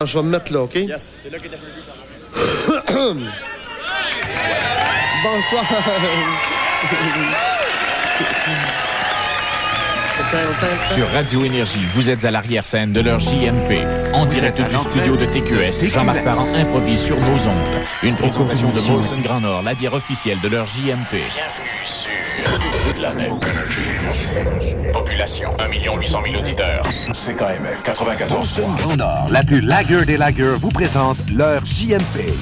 Je vais me mettre là, OK? Yes, c'est là qu'il est prévu. Bonsoir. Sur Radio Énergie, vous êtes à l'arrière-scène de leur JMP. En direct du studio de TQS, Jean-Marc Parent improvise sur nos ondes. Une présentation de Molson Grand Nord, la bière officielle de leur JMP. Bienvenue sur la même population, 1 800 000 auditeurs. CKMF 94. Grand Nord, la plus lagueur des lagueurs, vous présente leur JMP.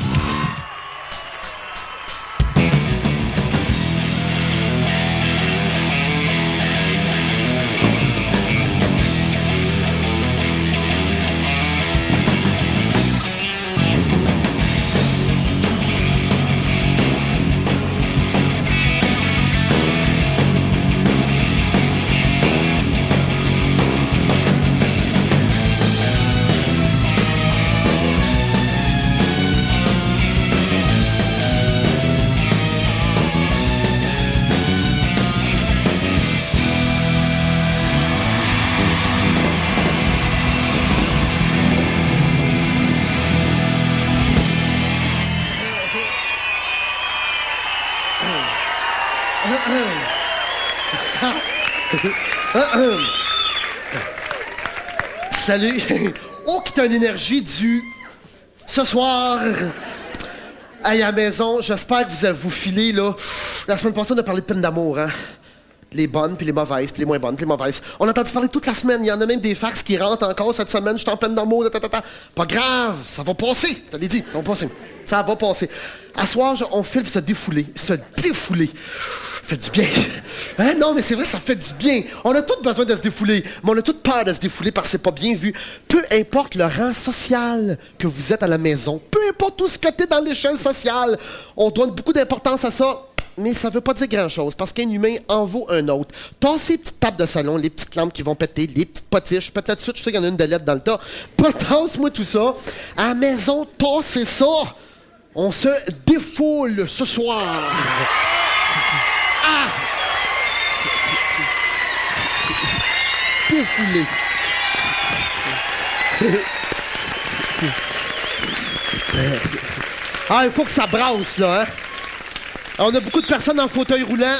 Salut! Oh, qui t'a une énergie du... Ce soir... Hey, à la maison, j'espère que vous filez, là... La semaine passée, on a parlé de peine d'amour, hein? Les bonnes, puis les mauvaises, puis les moins bonnes, puis les mauvaises. On a entendu parler toute la semaine. Il y en a même des fax qui rentrent encore cette semaine. Je suis en peine d'amour, Pas grave, ça va passer. Je te l'ai dit, ça va passer. Ça va passer. À soir, on file pour se défouler. Se défouler. Ça fait du bien. Hein? Non, mais c'est vrai, ça fait du bien. On a tous besoin de se défouler, mais on a tous peur de se défouler parce que c'est pas bien vu. Peu importe le rang social que vous êtes à la maison, peu importe où ce que t'es dans l'échelle sociale, on donne beaucoup d'importance à ça. Mais ça veut pas dire grand-chose, parce qu'un humain en vaut un autre. Tassez les petites tables de salon, les petites lampes qui vont péter, les petites potiches. Peut-être suite, je sais qu'il y en a une de lettre dans le tas. Tasse-moi tout ça. À la maison, tassez ça. On se défoule ce soir. Ah! Défoulé. Ah, il faut que ça brasse, là, hein? On a beaucoup de personnes en fauteuil roulant.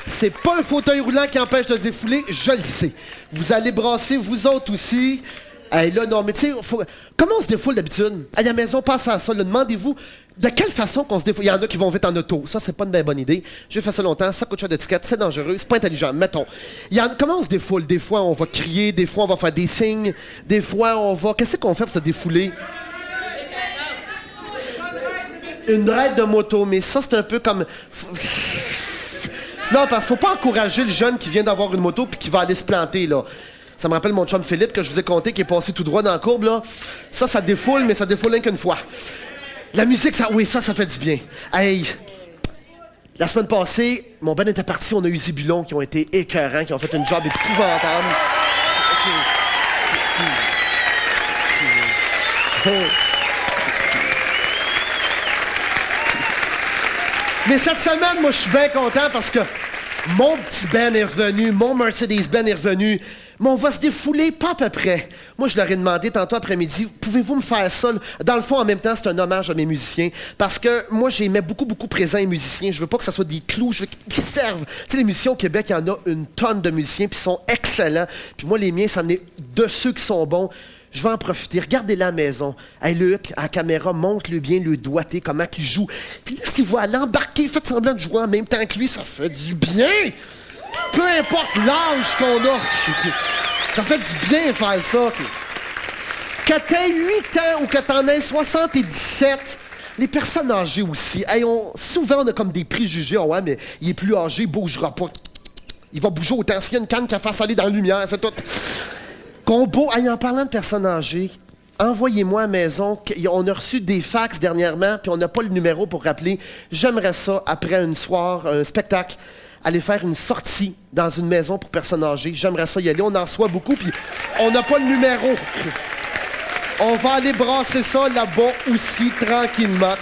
C'est pas un fauteuil roulant qui empêche de se défouler, je le sais. Vous allez brasser, vous autres aussi. Hey, là, non, mais tu sais, comment on se défoule d'habitude? À la maison, pensez à ça, là, demandez-vous de quelle façon qu'on se défoule. Il y en a qui vont vite en auto. Ça, c'est pas une bien bonne idée. J'ai fait ça longtemps, ça coûte cher d'étiquette, c'est dangereux, c'est pas intelligent, mettons. Comment on se défoule? Des fois, on va crier, des fois, on va faire des signes, des fois, on va... Qu'est-ce qu'on fait pour se défouler? Une ride de moto, mais ça, c'est un peu comme... Non, parce qu'il faut pas encourager le jeune qui vient d'avoir une moto puis qui va aller se planter, là. Ça me rappelle mon chum Philippe, que je vous ai conté, qui est passé tout droit dans la courbe, là. Ça défoule, mais ça défoule rien qu'une fois. La musique, ça fait du bien. Hey, la semaine passée, mon ben était parti, on a eu Zébulon qui ont été écœurants, qui ont fait une job épouvantable. Mais cette semaine, moi, je suis bien content parce que mon petit Ben est revenu, mon Mercedes-Benz est revenu, mais on va se défouler pas à peu près. Moi, je leur ai demandé tantôt après-midi, pouvez-vous me faire ça? Dans le fond, en même temps, c'est un hommage à mes musiciens parce que moi, j'aimais beaucoup présent les musiciens. Je veux pas que ça soit des clous, je veux qu'ils servent. Tu sais, les musiciens au Québec, il y en a une tonne de musiciens, puis ils sont excellents. Puis moi, les miens, ça en est de ceux qui sont bons. Je vais en profiter. Regardez-la à la maison. Hey, Luc, à la caméra, montre-le bien le doigté, comment il joue. Puis là, si vous allez embarquer, faites semblant de jouer en même temps que lui, ça fait du bien. Peu importe l'âge qu'on a. Ça fait du bien faire ça. Que t'aies 8 ans ou que t'en aies 77, les personnes âgées aussi. Hey, souvent, on a comme des préjugés. Oh ouais, mais il est plus âgé, il bougera pas. Il va bouger autant. S'il y a une canne qui a fasse aller dans la lumière, c'est tout. Combo, en parlant de personnes âgées, envoyez-moi à la maison. On a reçu des fax dernièrement, puis on n'a pas le numéro pour rappeler. J'aimerais ça, après un spectacle, aller faire une sortie dans une maison pour personnes âgées. J'aimerais ça y aller. On en reçoit beaucoup, puis on n'a pas le numéro. On va aller brasser ça là-bas aussi, tranquillement.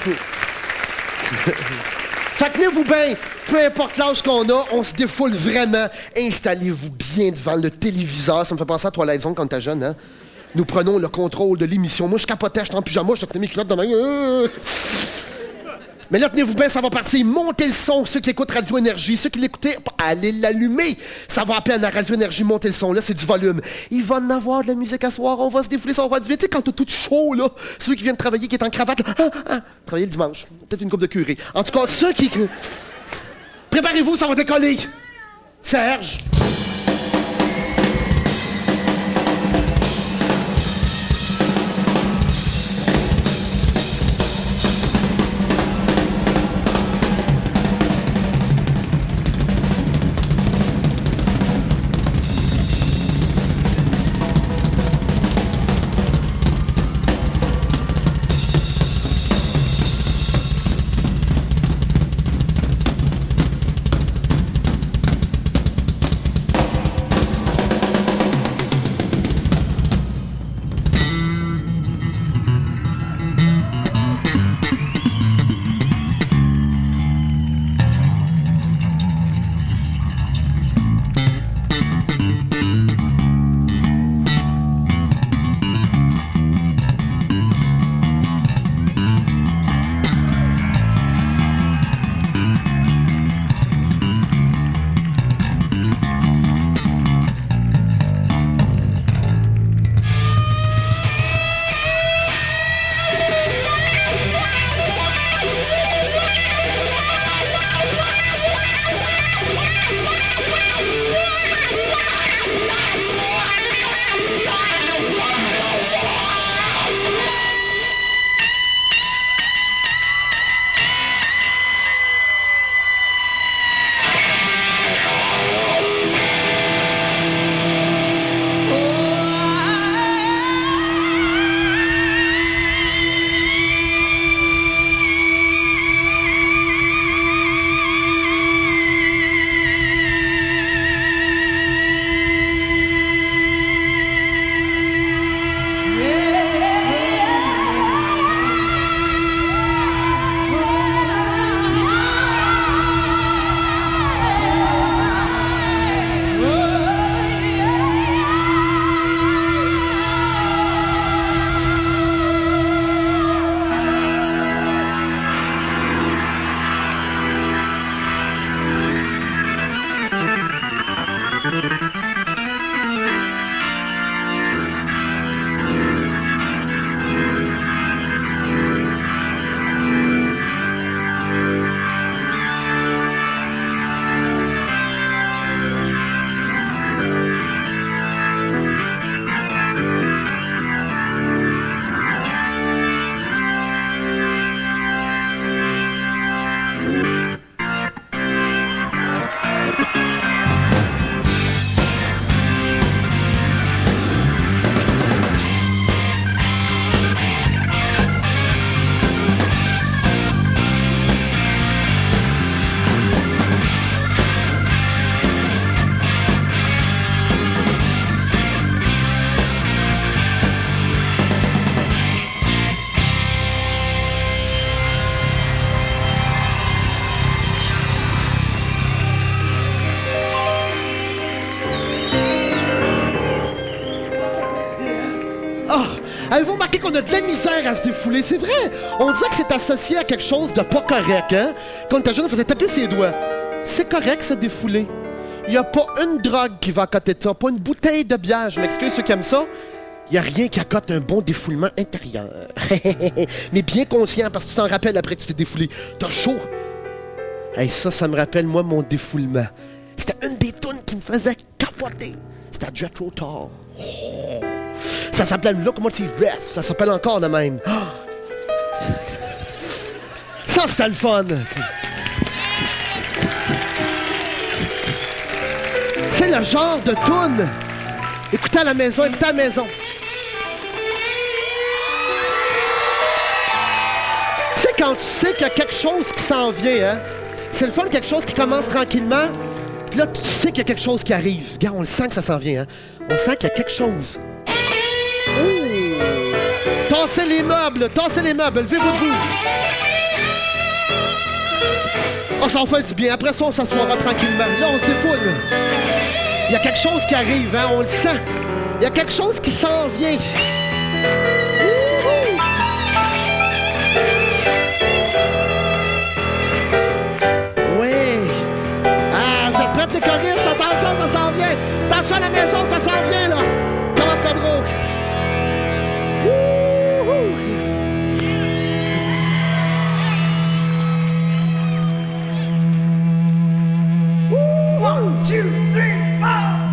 Fait que tenez-vous bien, peu importe l'âge qu'on a, on se défoule vraiment. Installez-vous bien devant le téléviseur. Ça me fait penser à Twilight Zone quand t'es jeune, hein? Nous prenons le contrôle de l'émission. Moi, je capotais, j'étais en pyjama, je tenais mes culottes de main. Mais là, tenez-vous bien, ça va partir. Montez le son, ceux qui écoutent Radio Énergie. Ceux qui l'écoutaient, allez l'allumer. Ça va à peine à Radio Énergie, montez le son. Là, c'est du volume. Il va en avoir de la musique à soir. On va se défouler, ça va du bien. Tu sais, quand t'as tout chaud, là, celui qui vient de travailler, qui est en cravate, là, travailler le dimanche. Peut-être une coupe de curé. En tout cas, ceux qui... Préparez-vous, ça va décoller. Serge. Avez-vous remarqué qu'on a de la misère à se défouler? C'est vrai! On dirait que c'est associé à quelque chose de pas correct, hein? Quand t'es jeune, on faisait taper ses doigts. C'est correct, se défouler. Il n'y a pas une drogue qui va à côté de ça, pas une bouteille de bière. Je m'excuse ceux qui aiment ça. Il n'y a rien qui accote un bon défoulement intérieur. Mais bien conscient, parce que tu t'en rappelles après que tu t'es défoulé. T'as chaud. Hey, ça me rappelle, moi, mon défoulement. C'était une des tunes qui me faisait capoter. C'était Jethro Tull. Oh. Ça s'appelait Locomotive Breath. Ça s'appelle encore de même. Oh. Ça, c'était le fun. C'est le genre de tune. Écoutez à la maison, écoutez à la maison. Tu sais, quand tu sais qu'il y a quelque chose qui s'en vient, hein? C'est le fun, quelque chose qui commence tranquillement. Puis là, tu sais qu'il y a quelque chose qui arrive. Regarde, on le sent que ça s'en vient, hein? On sent qu'il y a quelque chose. Oh! Tassez les meubles, levez-vous debout. Oh, ça en fait du bien. Après ça, on s'assoira tranquillement. Là, on s'effoule. Il y a quelque chose qui arrive, hein? On le sent. Il y a quelque chose qui s'en vient. Wouhou! Oui. Ah, vous êtes prêts les choristes? Attention, ça s'en vient. Attention à la maison, ça s'en vient, là. Comment Pedro? Wouhou! 1, 2, 3, 4.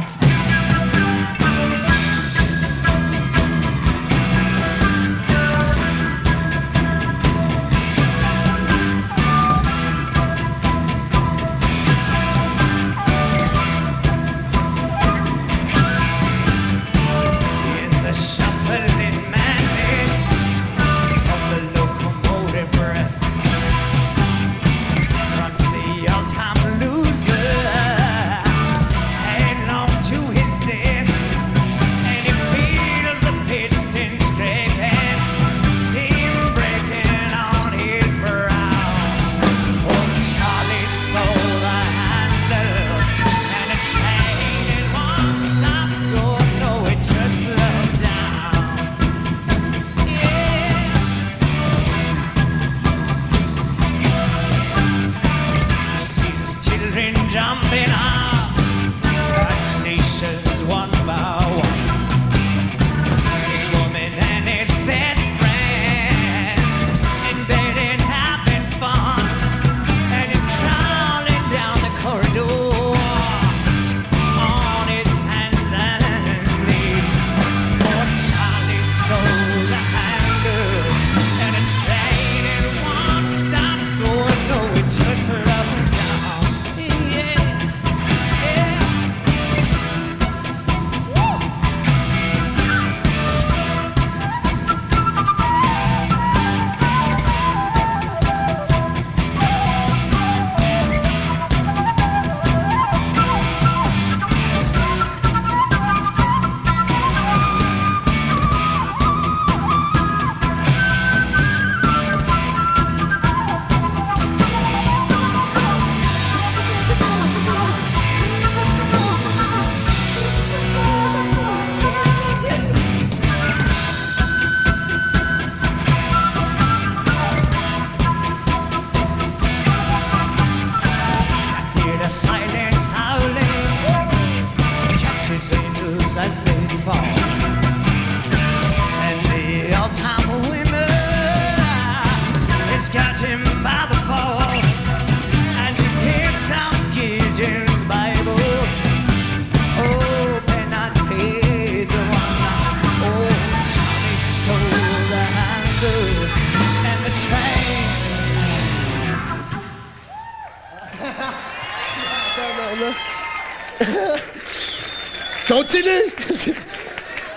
Continue!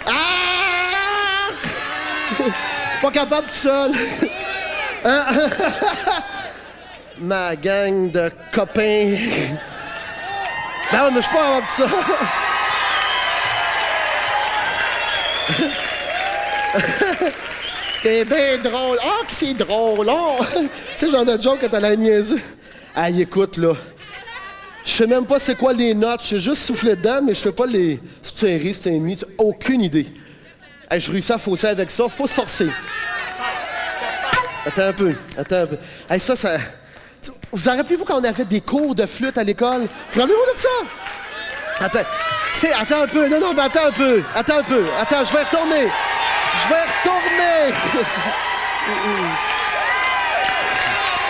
Ah! Pas capable tout seul. Ma gang de copains. Ben ouais, mais je suis pas capable tout ça. C'est bien drôle. Ah, que c'est drôle. Oh. Tu sais, j'en ai joke quand elle a niaiseux. Ah, écoute, là. Je sais même pas c'est quoi les notes. Je sais juste souffler dedans, mais je fais pas les... C'est un ré, c'est un mi. Aucune idée. Hey, je réussis à fausser avec ça. Faut se forcer. Attends un peu. Hey, ça... Vous en rappelez-vous quand on avait des cours de flûte à l'école? Vous rappelez-vous de ça? Attends. Tu sais, attends un peu. Non, mais attends un peu. Attends, je vais retourner.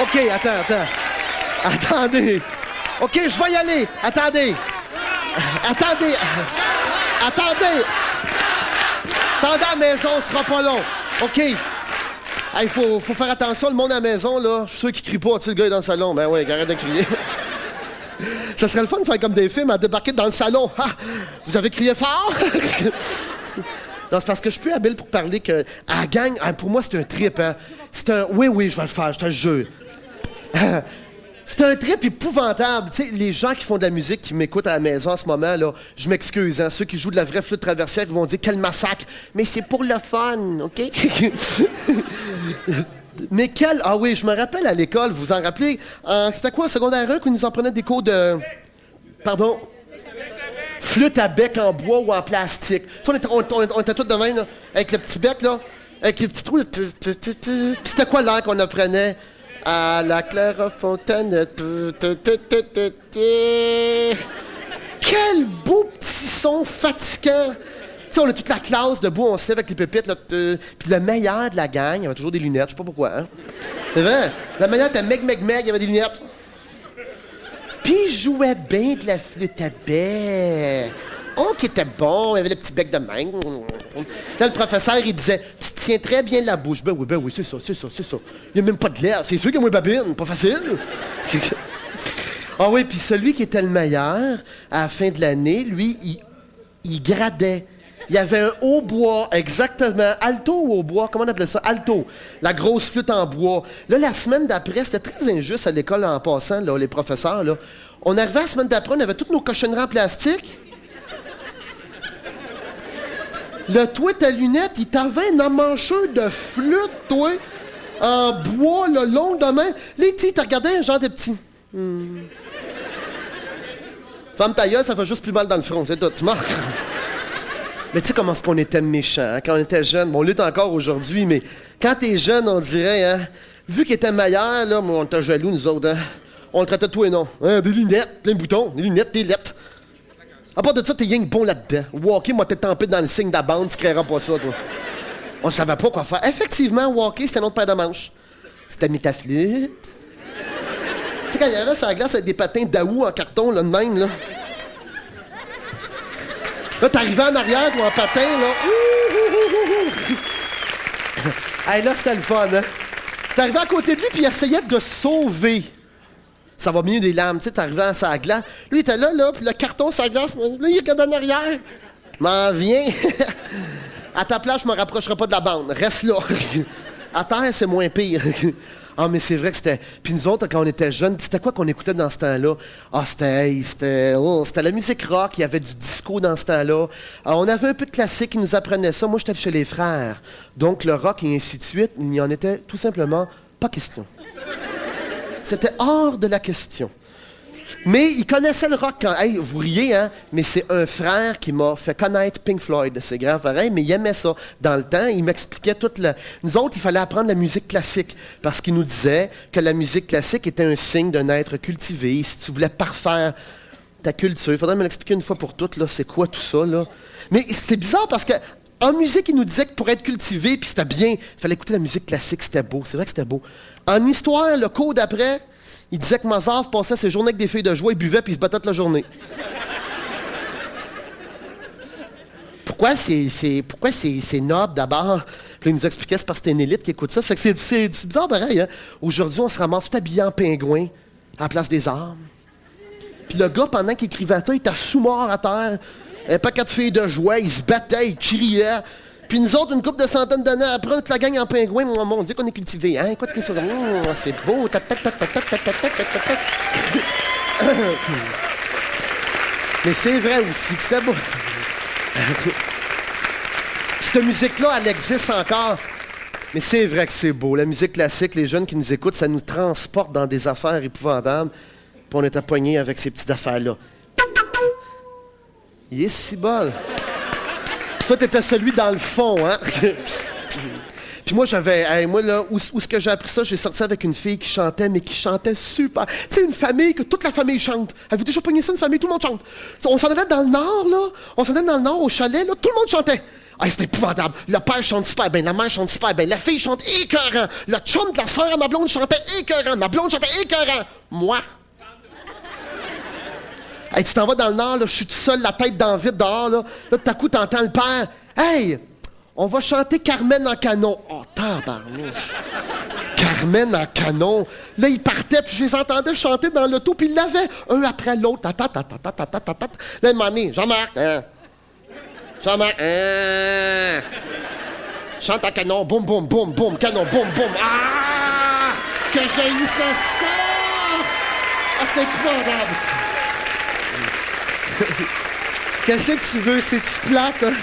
OK, attends. Attendez. OK, je vais y aller. Attendez. Attendez à la maison, ce sera pas long. OK. Il faut faire attention, le monde à la maison, là. Je suis sûr qu'il crie pas, tu sais, le gars est dans le salon. Ben ouais, arrête de crier. Ça serait le fun de faire comme des films, à débarquer dans le salon. Ah, vous avez crié fort? Non, c'est parce que je suis plus habile pour parler que... À la gang, pour moi, c'est un trip, hein. Oui, je vais le faire, je te le jure. C'est un trip épouvantable. Tu sais, les gens qui font de la musique, qui m'écoutent à la maison en ce moment, là, je m'excuse, hein. Ceux qui jouent de la vraie flûte traversière, ils vont dire « Quel massacre! » Mais c'est pour le fun, OK? Mais quel... Ah oui, je me rappelle à l'école, vous vous en rappelez? C'était quoi, en secondaire 1, qu'on nous en prenait des cours de... Pardon? flûte à bec en bois ou en plastique. Tu sais, on était tous de même, là, avec le petit bec, là, avec les petits trous. Puis c'était quoi l'air qu'on apprenait? À la Clairefontaine. Quel beau petit son fatigant. Tu sais, on a toute la classe debout, on se lève avec les pépites. Là, puis le meilleur de la gang, il y avait toujours des lunettes, je sais pas pourquoi. Hein? C'est vrai? Le meilleur était Meg, il y avait des lunettes. Puis il jouait bien de la flûte à bec. Oh, qui était bon, il avait le petit bec de main. Là, le professeur, il disait, tu tiens très bien la bouche. Ben oui, c'est ça. Il n'y a même pas de l'air. C'est sûr qu'il y a moins de babine, pas facile. Ah oui, puis celui qui était le meilleur, à la fin de l'année, lui, il gradait. Il y avait un hautbois, exactement. Alto ou hautbois, comment on appelait ça? Alto. La grosse flûte en bois. Là, la semaine d'après, c'était très injuste à l'école en passant, là, les professeurs. Là. On arrivait la semaine d'après, on avait toutes nos cochonneries en plastique. Le toi, ta lunette, il t'avait un emmancheur de flûte, toi, en bois, le long de main. Là, tu t'as regardé un genre de petit... Femme ta gueule, ça fait juste plus mal dans le front, c'est tout, tu marques. Mais tu sais comment est-ce qu'on était méchants, hein? Quand on était jeunes, bon, on l'est encore aujourd'hui, mais quand t'es jeune, on dirait, hein, vu qu'il était meilleur, là, on était jaloux, nous autres, hein? On le traitait de tout et non. Hein, des lunettes, plein de boutons, des lunettes, des lettres. À part de ça, t'es rien que bon là-dedans. Walker, moi, t'es tempé dans le signe de la bande, tu créeras pas ça, toi. On savait pas quoi faire. Effectivement, Walker, c'était notre paire de manches. C'était mis ta flûte. Tu sais, quand il y avait sur la glace avec des patins d'août en carton, là, de même, là. Là, t'arrivais en arrière, toi, en patin, là. Hey, là, c'était le fun, hein. T'arrivais à côté de lui, puis il essayait de sauver. Ça va mieux des lames, tu sais, t'arrivais à sa glace. Lui, il était là, puis le carton sur la glace, là, il regarde en arrière. M'en viens. À ta place, je me rapprocherai pas de la bande. Reste là. À terre, c'est moins pire. Ah, mais c'est vrai que c'était... Puis nous autres, quand on était jeunes, c'était quoi qu'on écoutait dans ce temps-là? Ah, c'était la musique rock, il y avait du disco dans ce temps-là. Alors, on avait un peu de classique qui nous apprenait ça. Moi, j'étais chez les frères. Donc, le rock et ainsi de suite, il n'y en était tout simplement pas question. C'était hors de la question. Mais il connaissait le rock quand... Hey, vous riez, hein? Mais c'est un frère qui m'a fait connaître Pink Floyd. C'est grave pareil, mais il aimait ça. Dans le temps, il m'expliquait toute la... Nous autres, il fallait apprendre la musique classique parce qu'il nous disait que la musique classique était un signe d'un être cultivé. Si tu voulais parfaire ta culture, il faudrait me l'expliquer une fois pour toutes, là, c'est quoi tout ça, là? Mais c'était bizarre parce que en musique, il nous disait que pour être cultivé, puis c'était bien, il fallait écouter la musique classique, c'était beau. C'est vrai que c'était beau. En histoire, le cours d'après... Il disait que Mozart passait ses journées avec des filles de joie, il buvait puis il se battait toute la journée. Pourquoi c'est noble d'abord? Puis il nous expliquait c'est parce que c'était une élite qui écoute ça. Fait que c'est bizarre pareil, hein? Aujourd'hui, on se ramasse tout habillé en pingouin à la place des armes. Puis le gars, pendant qu'il écrivait ça, il était sous-mort à terre. Un paquet de filles de joie, il se battait, il criait. Puis nous autres, une couple de centaines d'années après, toute la gang en pingouin, on dit qu'on est cultivé. Hein? Quoi de ça? C'est beau. Mais c'est vrai aussi que c'était beau. Cette musique-là, elle existe encore. Mais c'est vrai que c'est beau. La musique classique, les jeunes qui nous écoutent, ça nous transporte dans des affaires épouvantables. Puis on était pognés avec ces petites affaires-là. Yes, si bol. Toi, t'étais celui dans le fond, hein? Puis moi, moi, là, où est-ce que j'ai appris ça? J'ai sorti avec une fille qui chantait, mais qui chantait super. Tu sais, une famille, que toute la famille chante. Avez-vous déjà pogné ça, une famille? Tout le monde chante. On s'en allait dans le Nord, là. On s'en allait dans le Nord, au chalet, là. Tout le monde chantait. Ah, c'était épouvantable. Le père chante super bien, la mère chante super bien, la fille chante écœurant. Le chum de la sœur à ma blonde chantait écœurant. Ma blonde chantait écœurant. Moi... Hey, tu t'en vas dans le Nord, là, je suis tout seul, la tête dans le vide dehors, là. Là, tout à coup, t'entends le père. Hey, on va chanter Carmen en canon. Oh, tabarnouche. Carmen en canon. Là, ils partaient, puis je les entendais chanter dans l'auto, puis ils l'avaient, un après l'autre. Là, un moment donné, Jean-Marc, hein? Jean-Marc, hein? Chante en canon, boum, boum, boum, boum, canon, boum, boum. Ah! Que j'haïssais ça! Ah, c'est épouvantable. Qu'est-ce que tu veux? C'est-tu plate, hein?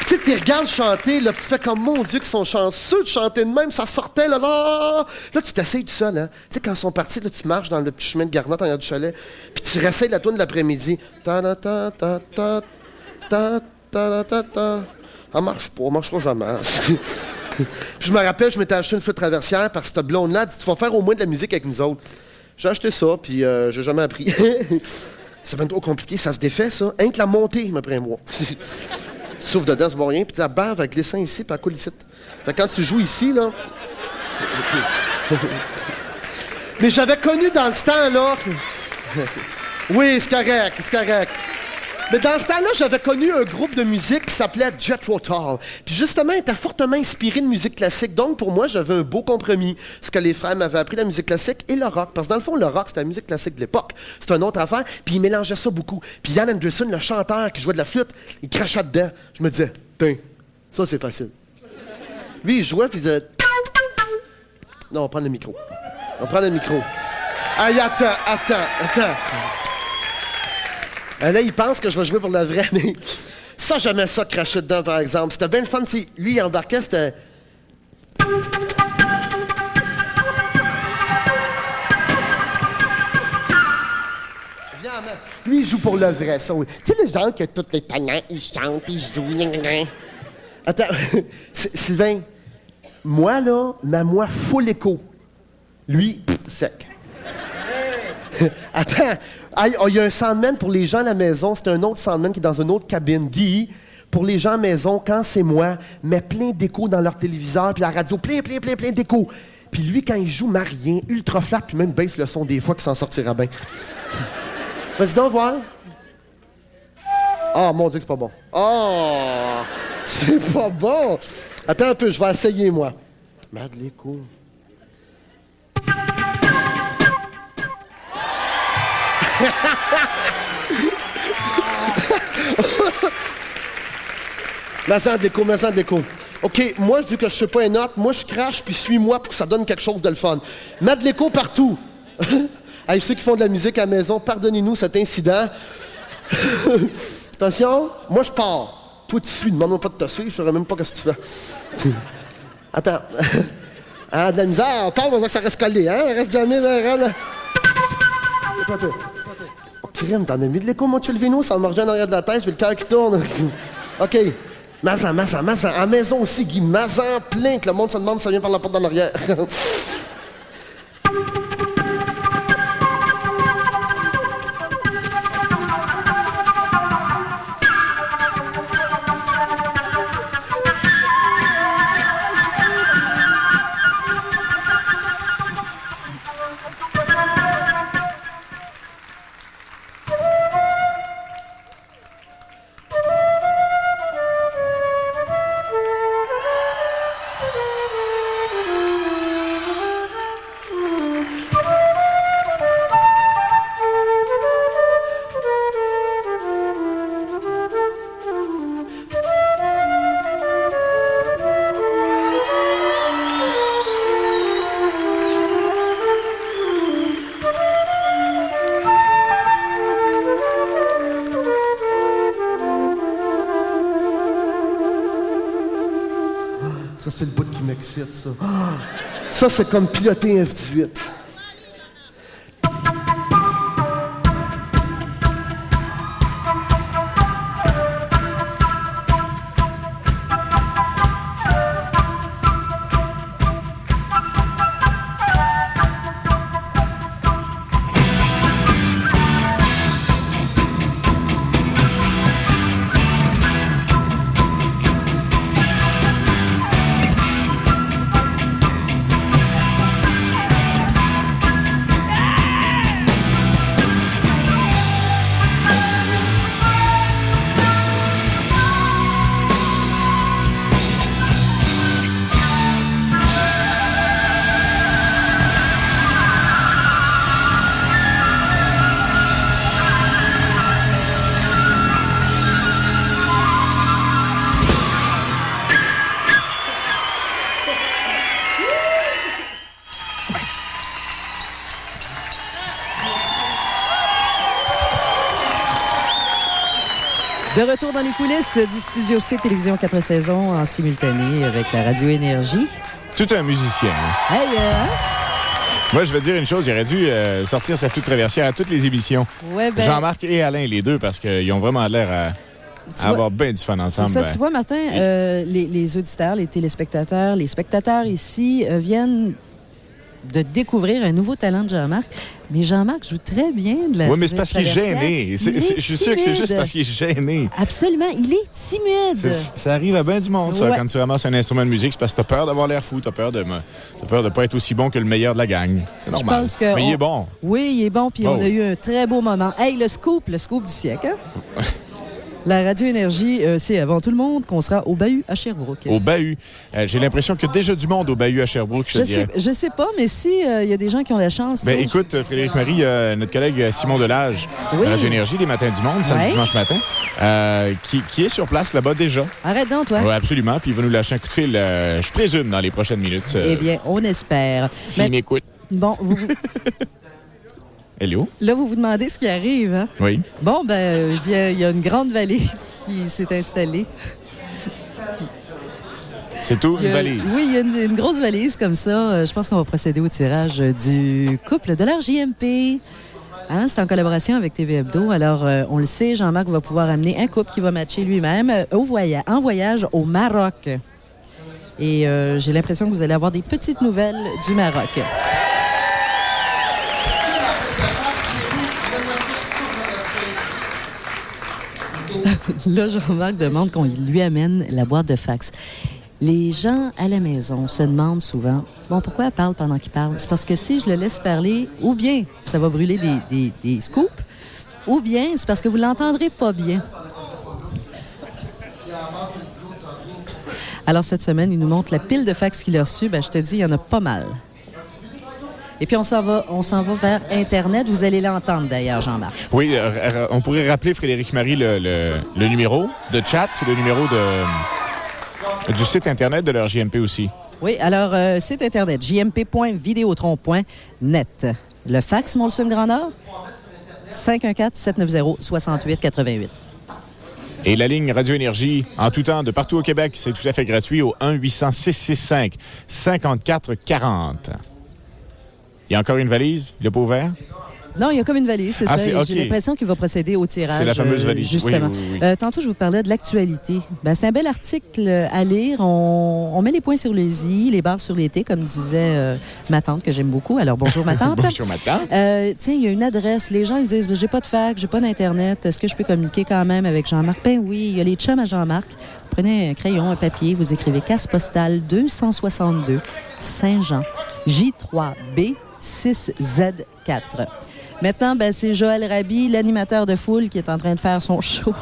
Tu sais, tu regardes chanter, là, puis tu fais comme, mon Dieu, qu'ils sont chanceux de chanter de même, ça sortait, là, là. Là, tu t'essayes tout seul, hein. Tu sais, quand ils sont partis, là, tu marches dans le petit chemin de Garnotte en arrière du chalet, puis tu réessayes la tourne de l'après-midi. Ta-ta-ta-ta-ta, ta-ta-ta-ta. Elle marchera jamais. Puis je me rappelle, je m'étais acheté une flûte traversière parce que cette blonde-là dit, tu vas faire au moins de la musique avec nous autres. J'ai acheté ça, puis j'ai jamais appris. C'est bien trop compliqué, ça se défait, ça. Rien que la montée, après un mois. Tu souffles dedans, c'est bon rien, puis tu bave avec les seins ici, puis elle coule ici. Fait que quand tu joues ici, là... Mais j'avais connu dans ce temps-là... Oui, c'est correct, c'est correct. Mais dans ce temps-là, j'avais connu un groupe de musique qui s'appelait Jethro Tull. Puis justement, il était fortement inspiré de musique classique. Donc, pour moi, j'avais un beau compromis. Ce que les frères m'avaient appris, la musique classique et le rock. Parce que dans le fond, le rock, c'était la musique classique de l'époque. C'était une autre affaire. Puis il mélangeait ça beaucoup. Puis Ian Anderson, le chanteur qui jouait de la flûte, il crachait dedans. Je me disais, tiens, ça, c'est facile. Lui, il jouait, puis il disait... Non, on prend le micro. On prend le micro. Aïe, attends. Là, il pense que je vais jouer pour le vrai, mais ça, j'aimais ça cracher dedans, par exemple. C'était bien le fun. Lui, il embarquait, c'était... Lui, il joue pour le vrai, ça, oui. Tu sais, les gens que tous les talents, ils chantent, ils jouent... Attends, Sylvain, moi, là, moi, full écho. Lui, sec. Attends, il y a un soundman pour les gens à la maison. C'est un autre soundman qui est dans une autre cabine. Guy, pour les gens à la maison, quand c'est moi, met plein d'échos dans leur téléviseur, puis la radio, plein d'échos. Puis lui, quand il joue Marien, ultra flat, puis même baisse le son des fois qu'il s'en sortira bien. Vas-y donc voir. Ah, mon Dieu, que c'est pas bon. Oh, c'est pas bon. Attends un peu, je vais essayer, moi. Merde l'écho. Mazan de l'écho. OK, moi, vu que je sais pas une note, moi, je crache, puis suis-moi pour que ça donne quelque chose de le fun. Mets de l'écho partout. Hey, ceux qui font de la musique à la maison, pardonnez-nous cet incident. Attention, moi, je pars. Toi, tu suis. Demande-moi pas de te suivre, je saurais même pas ce que tu fais. Attends. Ah, de la misère, on parle, on voit que ça reste collé, hein? Reste jamais, là. Oh, crème, t'en as mis de l'écho, mon Chulvino, ça me revient en arrière de la tête, j'ai le cœur qui tourne. OK. Mazan. À la maison aussi, Guy. Mazan plein, que le monde se demande si ça vient par la porte d'en arrière. Ça, c'est le bout qui m'excite, ça. Ça, c'est comme piloter un F-18. De retour dans les coulisses du Studio C Télévision 4 saisons en simultané avec la Radio Énergie. Tout un musicien. Hein? Hey, Moi, je vais dire une chose. Il aurait dû sortir sa flûte traversière à toutes les émissions. Ouais, ben... Jean-Marc et Alain, les deux, parce qu'ils ont vraiment l'air à avoir bien du fun ensemble. C'est ça, tu vois, Martin, les auditeurs, les téléspectateurs, les spectateurs ici viennent de découvrir un nouveau talent de Jean-Marc. Mais Jean-Marc joue très bien de la Oui, mais c'est parce qu'il est gêné. Je suis sûr que c'est juste parce qu'il est gêné. Absolument, il est timide. Ça arrive à bien du monde, ça. Ouais. Quand tu ramasses un instrument de musique, c'est parce que t'as peur d'avoir l'air fou, t'as peur de pas être aussi bon que le meilleur de la gang. C'est normal. Je pense que mais il est bon. Oui, il est bon, puis on a eu un très beau moment. Hey, le scoop du siècle, hein? La Radio Énergie, c'est avant tout le monde qu'on sera au Bahut à Sherbrooke. Au Bahut. J'ai l'impression qu'il y a déjà du monde au Bahut à Sherbrooke, je sais pas, mais si il y a des gens qui ont la chance... Ben, écoute, Frédéric-Marie, notre collègue Simon Delage, de Radio Énergie, les matins du monde, samedi, dimanche matin, qui est sur place là-bas déjà. Arrête donc, toi. Oui, absolument. Puis il va nous lâcher un coup de fil, je présume, dans les prochaines minutes. Eh bien, on espère. S'il m'écoute. Bon, Hello? Là, vous vous demandez ce qui arrive, hein? Oui. Bon, ben, il y a une grande valise qui s'est installée. C'est tout, une valise? Oui, il y a une grosse valise comme ça. Je pense qu'on va procéder au tirage du couple de leur JMP. Hein, c'est en collaboration avec TV Hebdo. Alors, on le sait, Jean-Marc va pouvoir amener un couple qui va matcher lui-même en voyage au Maroc. Et j'ai l'impression que vous allez avoir des petites nouvelles du Maroc. Là, Jean-Marc demande qu'on lui amène la boîte de fax. Les gens à la maison se demandent souvent, bon, pourquoi elle parle pendant qu'il parle? C'est parce que si je le laisse parler, ou bien ça va brûler des scoops, ou bien c'est parce que vous l'entendrez pas bien. Alors, cette semaine, il nous montre la pile de fax qu'il a reçue. Ben, je te dis, il y en a pas mal. Et puis, on s'en va vers Internet. Vous allez l'entendre, d'ailleurs, Jean-Marc. Oui, on pourrait rappeler, Frédéric-Marie, le numéro de chat, le numéro du site Internet de leur JMP aussi. Oui, alors, site Internet, jmp.videotron.net. Le fax, Molson Grand Nord, 514-790-6888. Et la ligne Radio Énergie, en tout temps, de partout au Québec, c'est tout à fait gratuit au 1-800-665-5440. Il y a encore une valise? Il n'a pas ouvert? Non, il y a comme une valise, c'est ça. Okay. J'ai l'impression qu'il va procéder au tirage. C'est la fameuse valise. Justement. Oui. Tantôt, je vous parlais de l'actualité. Ben, c'est un bel article à lire. On met les points sur les i, les barres sur les t, comme disait ma tante, que j'aime beaucoup. Alors, bonjour, ma tante. Bonjour, ma tante. Tiens, il y a une adresse. Les gens, ils disent, j'ai pas de fax, j'ai pas d'Internet. Est-ce que je peux communiquer quand même avec Jean-Marc? Ben oui, il y a les chums à Jean-Marc. Prenez un crayon, un papier, vous écrivez Casse postale 262, Saint-Jean, J3B 6Z4. Maintenant, ben, c'est Joël Rabi, l'animateur de foule, qui est en train de faire son show.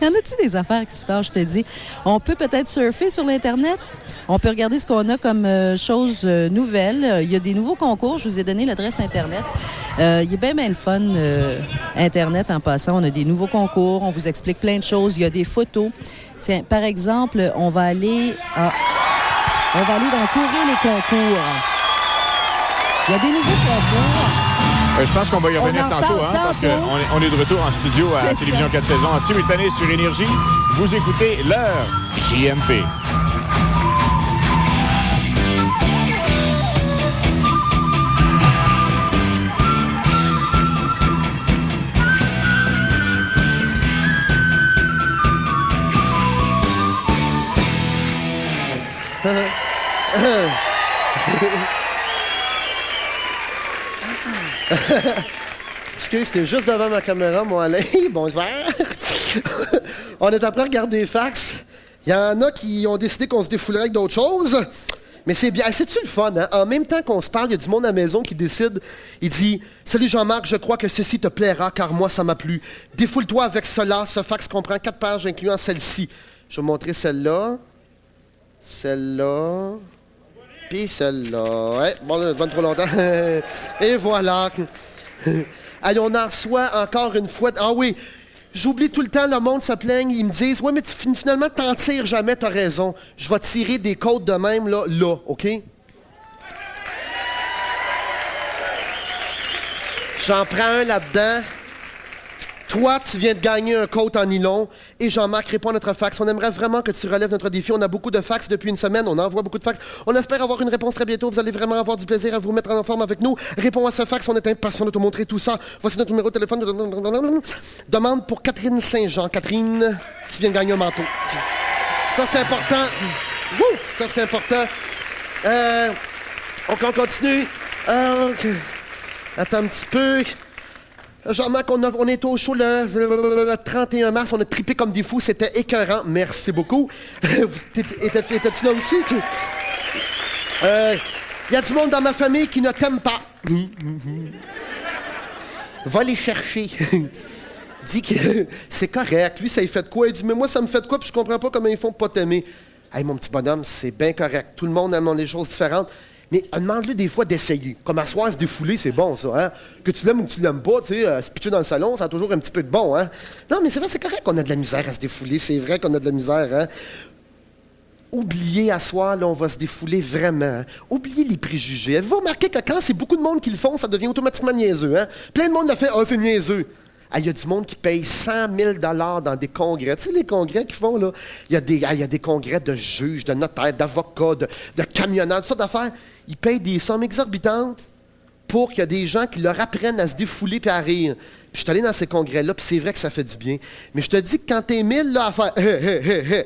Y en a-tu des affaires qui se passent, je te dis? On peut peut-être surfer sur l'Internet. On peut regarder ce qu'on a comme choses nouvelles. Il y a des nouveaux concours. Je vous ai donné l'adresse Internet. Il est bien le fun, Internet, en passant. On a des nouveaux concours. On vous explique plein de choses. Il y a des photos. Tiens, par exemple, on va aller dans Courir les concours. Il y a des nouveaux concours. Je pense qu'on va y revenir tantôt, parce qu'on est de retour en studio à Télévision 4 saisons, en simultané sur Énergie. Vous écoutez l'heure JMP. Excuse, c'était juste devant ma caméra, mon Alain. Bonsoir. On est après à regarder les fax. Il y en a qui ont décidé qu'on se défoulerait avec d'autres choses. Mais c'est bien. C'est-tu le fun, hein? En même temps qu'on se parle, il y a du monde à la maison qui décide. Il dit « Salut Jean-Marc, je crois que ceci te plaira, car moi, ça m'a plu. Défoule-toi avec cela. Ce fax comprend 4 pages, incluant celle-ci. » Je vais vous montrer celle-là. Celle-là. Puis celle-là. Ouais, bon, pas trop longtemps. Et voilà. Allez, on en reçoit encore une fois. Ah oui, j'oublie tout le temps, le monde se plaigne. Ils me disent, ouais, mais finalement, t'en tires jamais, t'as raison. Je vais tirer des côtes de même, là, OK? J'en prends un là-dedans. Toi, tu viens de gagner un coat en nylon. Et Jean-Marc répond à notre fax. On aimerait vraiment que tu relèves notre défi. On a beaucoup de fax depuis une semaine. On envoie beaucoup de fax. On espère avoir une réponse très bientôt. Vous allez vraiment avoir du plaisir à vous mettre en forme avec nous. Réponds à ce fax. On est impatients de te montrer tout ça. Voici notre numéro de téléphone. Demande pour Catherine Saint-Jean. Catherine, tu viens de gagner un manteau. Ça, c'est important. Wouh! Ça, c'est important. On continue. OK. Attends un petit peu. Jean-Marc, on est au show le 31 mars. On a trippé comme des fous. C'était écœurant. Merci beaucoup. Étais-tu là aussi? Il y a du monde dans ma famille qui ne t'aime pas. Va les chercher. Dis que c'est correct. Lui, ça lui fait de quoi? Il dit, mais moi, ça me fait de quoi? Puis je comprends pas comment ils font pour pas t'aimer. Hey, mon petit bonhomme, c'est bien correct. Tout le monde aime des choses différentes. Mais demande-lui des fois d'essayer. Comme à soir, se défouler, c'est bon, ça. Hein? Que tu l'aimes ou que tu l'aimes pas, tu sais, se pitcher dans le salon, ça a toujours un petit peu de bon. Hein? Non, mais c'est vrai, c'est correct qu'on a de la misère à se défouler. C'est vrai qu'on a de la misère. Hein? Oubliez à soir, là, on va se défouler vraiment. Hein? Oubliez les préjugés. Vous remarquez que quand c'est beaucoup de monde qui le font, ça devient automatiquement niaiseux. Hein? Plein de monde le fait. « Ah, c'est niaiseux. » Il y a du monde qui paye 100 000 $ dans des congrès. Tu sais, les congrès qu'ils font, là, il y a des congrès de juges, de notaires, d'avocats, de camionneurs, toutes sortes d'affaires. Ils payent des sommes exorbitantes pour qu'il y ait des gens qui leur apprennent à se défouler et à rire. Puis je suis allé dans ces congrès-là, puis c'est vrai que ça fait du bien. Mais je te dis que quand t'es 1000 là, à faire « hé, hé, hé, hé »,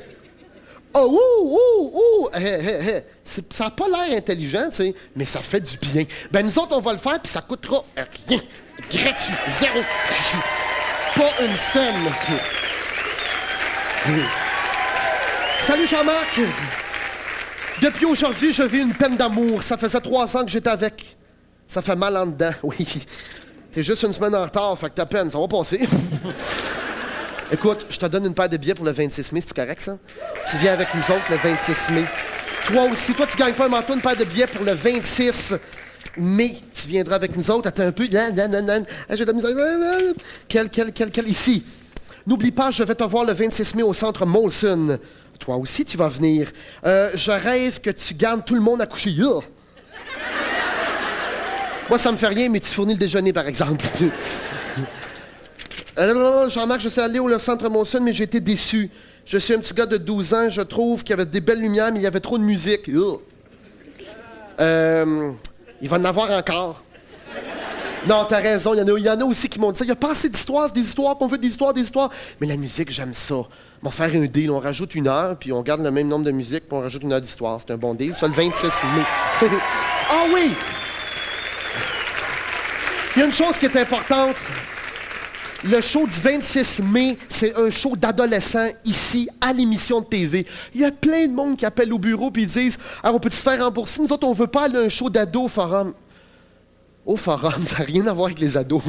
oh, ouh, ouh, ouh, hé, hé, hé, ça n'a pas l'air intelligent, tu sais, mais ça fait du bien. Ben nous autres, on va le faire, puis ça coûtera rien. Gratuit, zéro. Pas une scène. Salut Jean-Marc. Depuis aujourd'hui, je vis une peine d'amour. Ça faisait 3 ans que j'étais avec. Ça fait mal en dedans, oui. T'es juste une semaine en retard, fait que ta peine, ça va passer. Écoute, je te donne une paire de billets pour le 26 mai, c'est correct ça? Tu viens avec nous autres le 26 mai. Toi aussi, toi tu gagnes pas un manteau, une paire de billets pour le 26 mai. Tu viendras avec nous autres, attends un peu. J'ai de la misère. Ici. N'oublie pas, je vais te voir le 26 mai au centre Molson. Toi aussi, tu vas venir. Je rêve que tu gardes tout le monde à coucher. Moi, ça me fait rien, mais tu fournis le déjeuner, par exemple. Jean-Marc, je suis allé au centre Molson, mais j'ai été déçu. Je suis un petit gars de 12 ans, je trouve qu'il y avait des belles lumières, mais il y avait trop de musique. Il va en avoir encore. Non, t'as raison, il y en a aussi qui m'ont dit ça. Il y a pas assez d'histoires, des histoires, qu'on veut des histoires. Mais la musique, j'aime ça. On va faire un deal, on rajoute 1 heure, puis on garde le même nombre de musiques, puis on rajoute 1 heure d'histoire. C'est un bon deal. Ça, le 26 mai. Ah oui! Il y a une chose qui est importante. Le show du 26 mai, c'est un show d'adolescents ici, à l'émission de TV. Il y a plein de monde qui appellent au bureau et ils disent « Ah, on peut-tu se faire rembourser? Nous autres, on veut pas aller à un show d'ados au Forum. » Au Forum, ça n'a rien à voir avec les ados.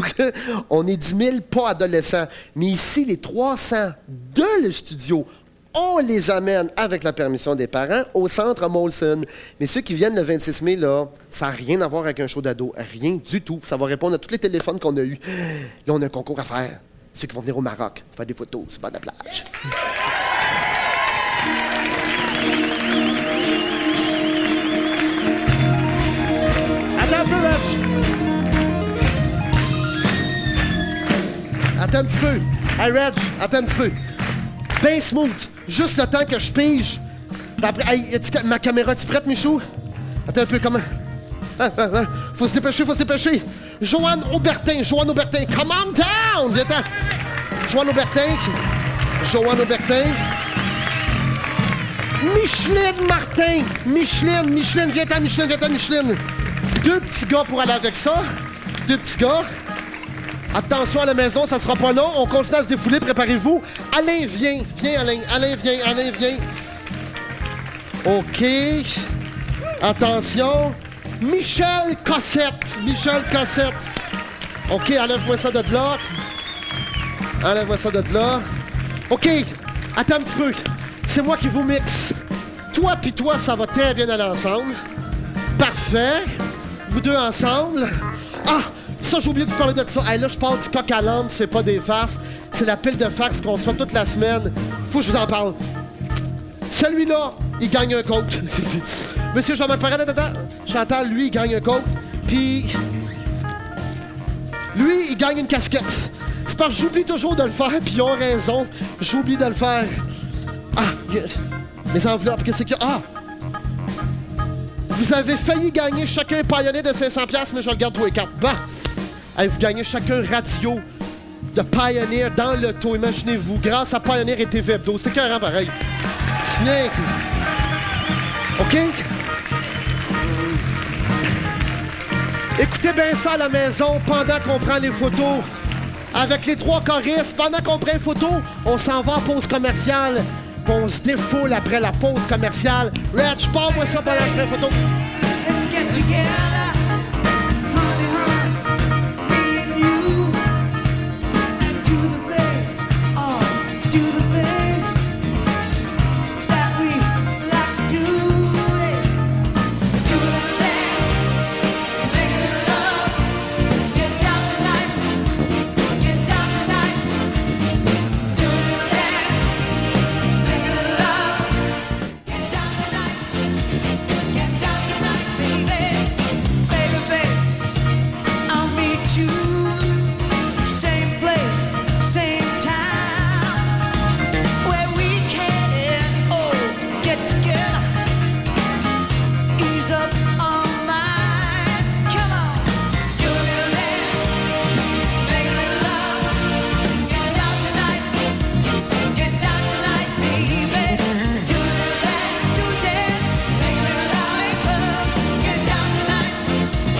On est 10 000, pas adolescents. Mais ici, les 300 de le studio, on les amène avec la permission des parents au centre Molson. Mais ceux qui viennent le 26 mai, là, ça n'a rien à voir avec un show d'ado. Rien du tout. Ça va répondre à tous les téléphones qu'on a eus. Là, on a un concours à faire. Ceux qui vont venir au Maroc, faire des photos sur le bord de la plage. Attends un peu, Reg. Attends un petit peu. Hey, Reg, attends un petit peu. Ben smooth. Juste le temps que je pige. Hey, ma caméra, tu prête, Michou? Attends un peu, comment? Faut se dépêcher. Joanne Aubertin, come on down! Viens-t'en. Joanne Aubertin. Micheline Martin. Micheline, viens-t'en, Micheline. 2 petits gars pour aller avec ça. 2 petits gars. Attention à la maison, ça sera pas long. On continue à se défouler, préparez-vous. Alain, viens. Alain, viens. OK. Attention. Michel Cossette. OK, enlève-moi ça de là. OK, attends un petit peu. C'est moi qui vous mixe. Toi pis toi, ça va très bien aller ensemble. Parfait. Vous deux ensemble. Ah! Ça, j'ai oublié de vous parler de ça. Hey, là, je parle du coq à l'âne, c'est pas des farces. C'est la pile de fax qu'on reçoit toute la semaine. Faut que je vous en parle. Celui-là, il gagne un coat. Monsieur Jean-Marc Parent, Chantal, lui, il gagne un coat. Puis, lui, il gagne une casquette. parce que j'oublie toujours de le faire, puis ils ont raison. J'oublie de le faire. Mes enveloppes, qu'est-ce qu'il y a? Vous avez failli gagner chacun Pioneer de 500$, mais je le garde tous les 4. Bah! Hey, vous gagnez chacun radio de Pioneer dans l'auto. Imaginez-vous, grâce à Pioneer et TV Hebdo. C'est carrément pareil. Tiens. OK? Écoutez bien ça à la maison pendant qu'on prend les photos. Avec les 3 choristes, pendant qu'on prend les photos, on s'en va en pause commerciale. Puis on se défoule après la pause commerciale. Reg, parle-moi ça pendant que je prends les photos. Let's get together, honey, honey, me and you. Do the things, do the things that we like to do. Do the things, making love. Get down tonight, get down tonight. Do the things, making love. Get down tonight, get down tonight, baby. Baby, baby, I'll meet you. Same place, same time, where we can get together, ease up our mind. Come on, do a little dance, make a little love. Get down tonight, baby. Do a little dance, make a little love. Get down tonight, baby.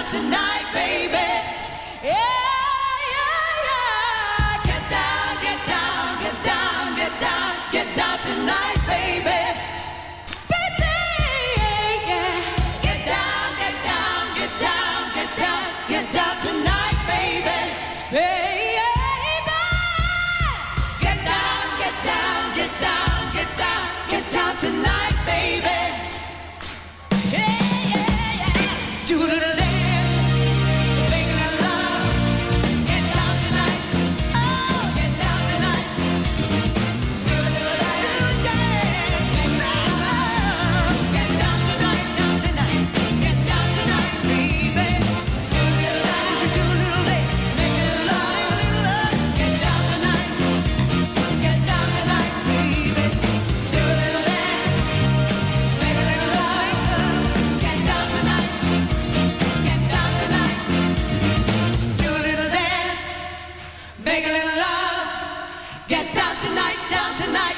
Tonight, baby. Yeah, yeah, yeah. Get down, get down, get down, get down, get down tonight, baby. Baby, yeah. Get down, get down, get down, get down, get down tonight, baby. Baby. Get down, get down, get down, get down, get down tonight, baby. Yeah, yeah, yeah. Do a little dance. Make a little love, get down tonight, down tonight,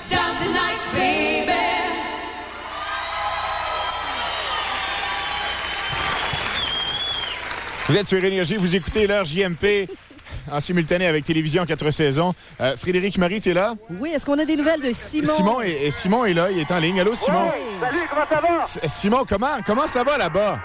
down tonight, baby. Vous êtes sur Énergie, vous écoutez l'heure JMP en simultané avec Télévision 4 saisons. Frédéric Marie, t'es là? Oui, est-ce qu'on a des nouvelles de Simon? Simon est là, il est en ligne. Allô, Simon? Oui, salut, comment ça va? Simon, comment ça va là-bas?